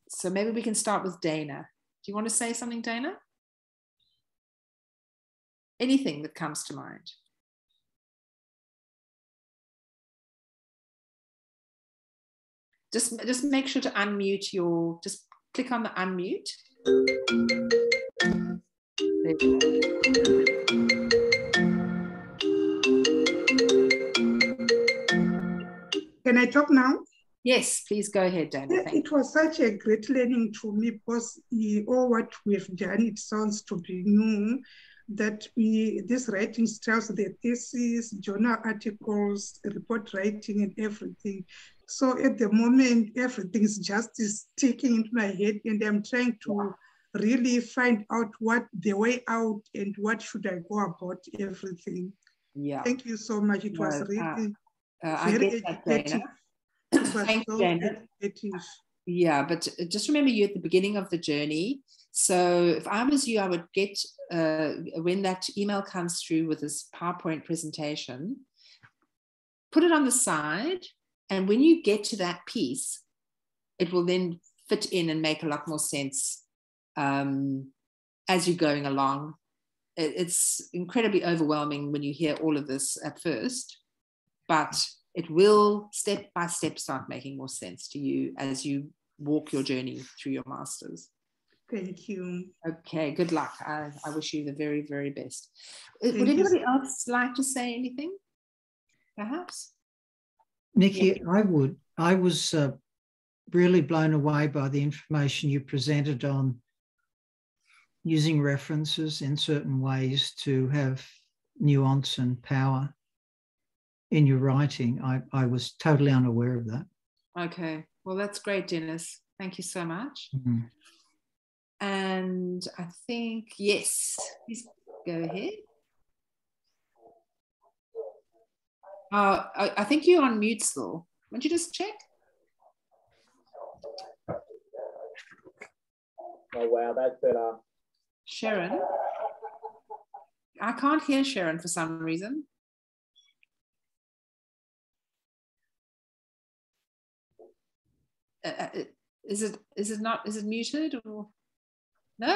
So maybe we can start with Dana. Do you want to say something, Dana? Anything that comes to mind. Just make sure to unmute your, just click on the unmute. There you go. Can I talk now? Yes, please go ahead, Dana. It was such a great learning to me, because all what we've done, it sounds to be new, that this writing styles, the thesis, journal articles, report writing and everything. So at the moment, everything's just sticking into my head, and I'm trying to really find out what the way out and what should I go about everything. Yeah. Thank you so much. It was really very educative. Thank you, Dana. Yeah, but just remember, you're at the beginning of the journey. So if I was you, I would get, when that email comes through with this PowerPoint presentation, put it on the side. And when you get to that piece, it will then fit in and make a lot more sense as you're going along. It's incredibly overwhelming when you hear all of this at first, but it will step by step start making more sense to you as you walk your journey through your masters. Thank you. Okay, good luck. I wish you the very, very best. Would anybody else like to say anything, perhaps? Nicki, yeah. I was really blown away by the information you presented on using references in certain ways to have nuance and power in your writing. I was totally unaware of that. Okay, well, that's great, Dennis. Thank you so much. Mm-hmm. And I think, yes, please go ahead. I think you're on mute still. Won't you just check? Oh, wow, that's better. Sharon? I can't hear Sharon for some reason. Is it muted or no?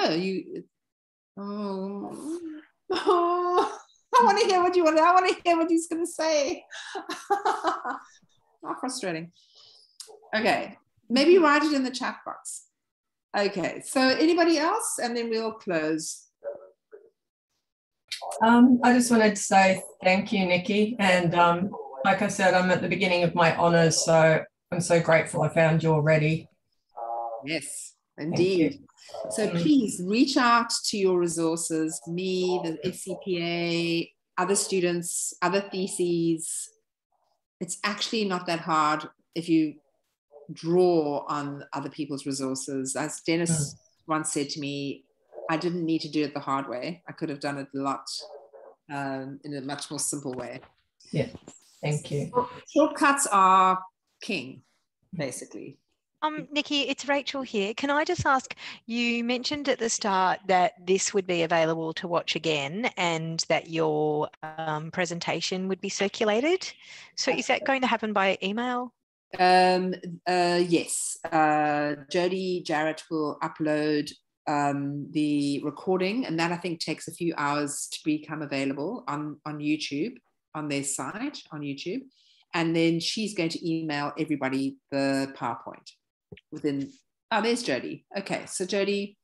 I want to hear what you want. I want to hear what he's going to say. How frustrating. Okay, maybe write it in the chat box. Okay, so anybody else, and then we'll close. I just wanted to say thank you, Nicki. And like I said, I'm at the beginning of my honours, so I'm so grateful I found you already. Yes, indeed. So please reach out to your resources, me, the SCPA, other students, other theses. It's actually not that hard if you draw on other people's resources. As Dennis once said to me, I didn't need to do it the hard way. I could have done it a lot in a much more simple way. Yeah, thank you. Shortcuts are king, basically. Nicki, it's Rachel here. Can I just ask, you mentioned at the start that this would be available to watch again and that your presentation would be circulated. So is that going to happen by email? Yes. Jody Jarrett will upload the recording, and that I think takes a few hours to become available on YouTube, on their site on YouTube. And then she's going to email everybody the PowerPoint within, there's Jody. Okay, so Jody,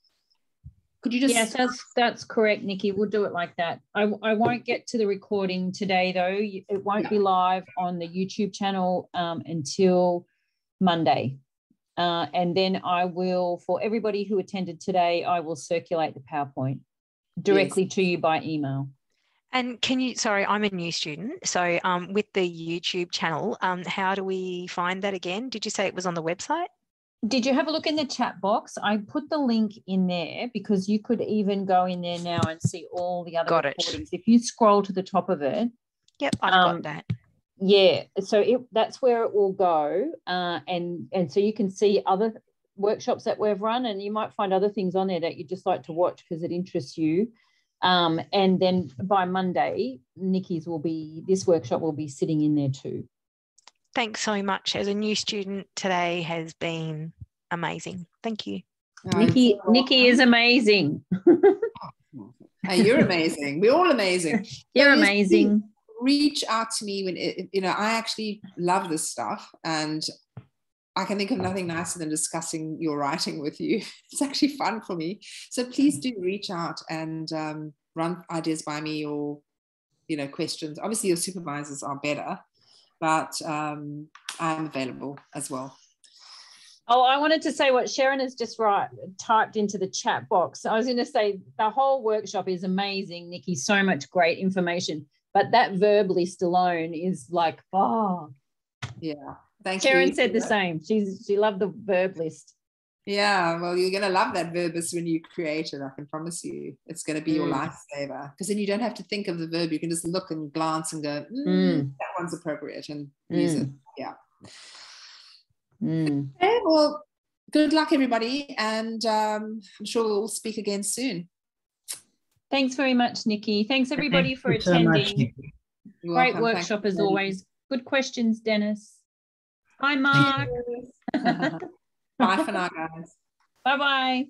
could you just... Yes, that's correct, Nicki. We'll do it like that. I won't get to the recording today, though. It won't be live on the YouTube channel until Monday. And then I will, for everybody who attended today, I will circulate the PowerPoint directly to you by email. And can you, sorry, I'm a new student. So with the YouTube channel, how do we find that again? Did you say it was on the website? Did you have a look in the chat box? I put the link in there because you could even go in there now and see all the other recordings. If you scroll to the top of it. Yep, I've got that. Yeah, so that's where it will go. And so you can see other workshops that we've run, and you might find other things on there that you just like to watch because it interests you. And then by Monday, Nicki's this workshop will be sitting in there too. Thanks so much. As a new student, today has been amazing. Thank you. Nicki is amazing. Hey, you're amazing. We're all amazing. You're amazing. Reach out to me when I actually love this stuff, and I can think of nothing nicer than discussing your writing with you. It's actually fun for me. So please do reach out and run ideas by me, or questions. Obviously, your supervisors are better, but I'm available as well. Oh, I wanted to say what Sharon has just typed into the chat box. I was going to say the whole workshop is amazing, Nicki. So much great information. But that verb list alone is like, oh. Yeah, thank you. Sharon said the same. She loved the verb list. Yeah, well, you're going to love that verb list when you create it. I can promise you. It's going to be your lifesaver, because then you don't have to think of the verb. You can just look and glance and go, that one's appropriate, and use it. Yeah. Okay, well, good luck, everybody. And I'm sure we'll speak again soon. Thanks very much, Nicki. Thanks, everybody, for attending. Great workshop as always. Good questions, Dennis. Hi, Mark. Bye for now, guys. Bye-bye.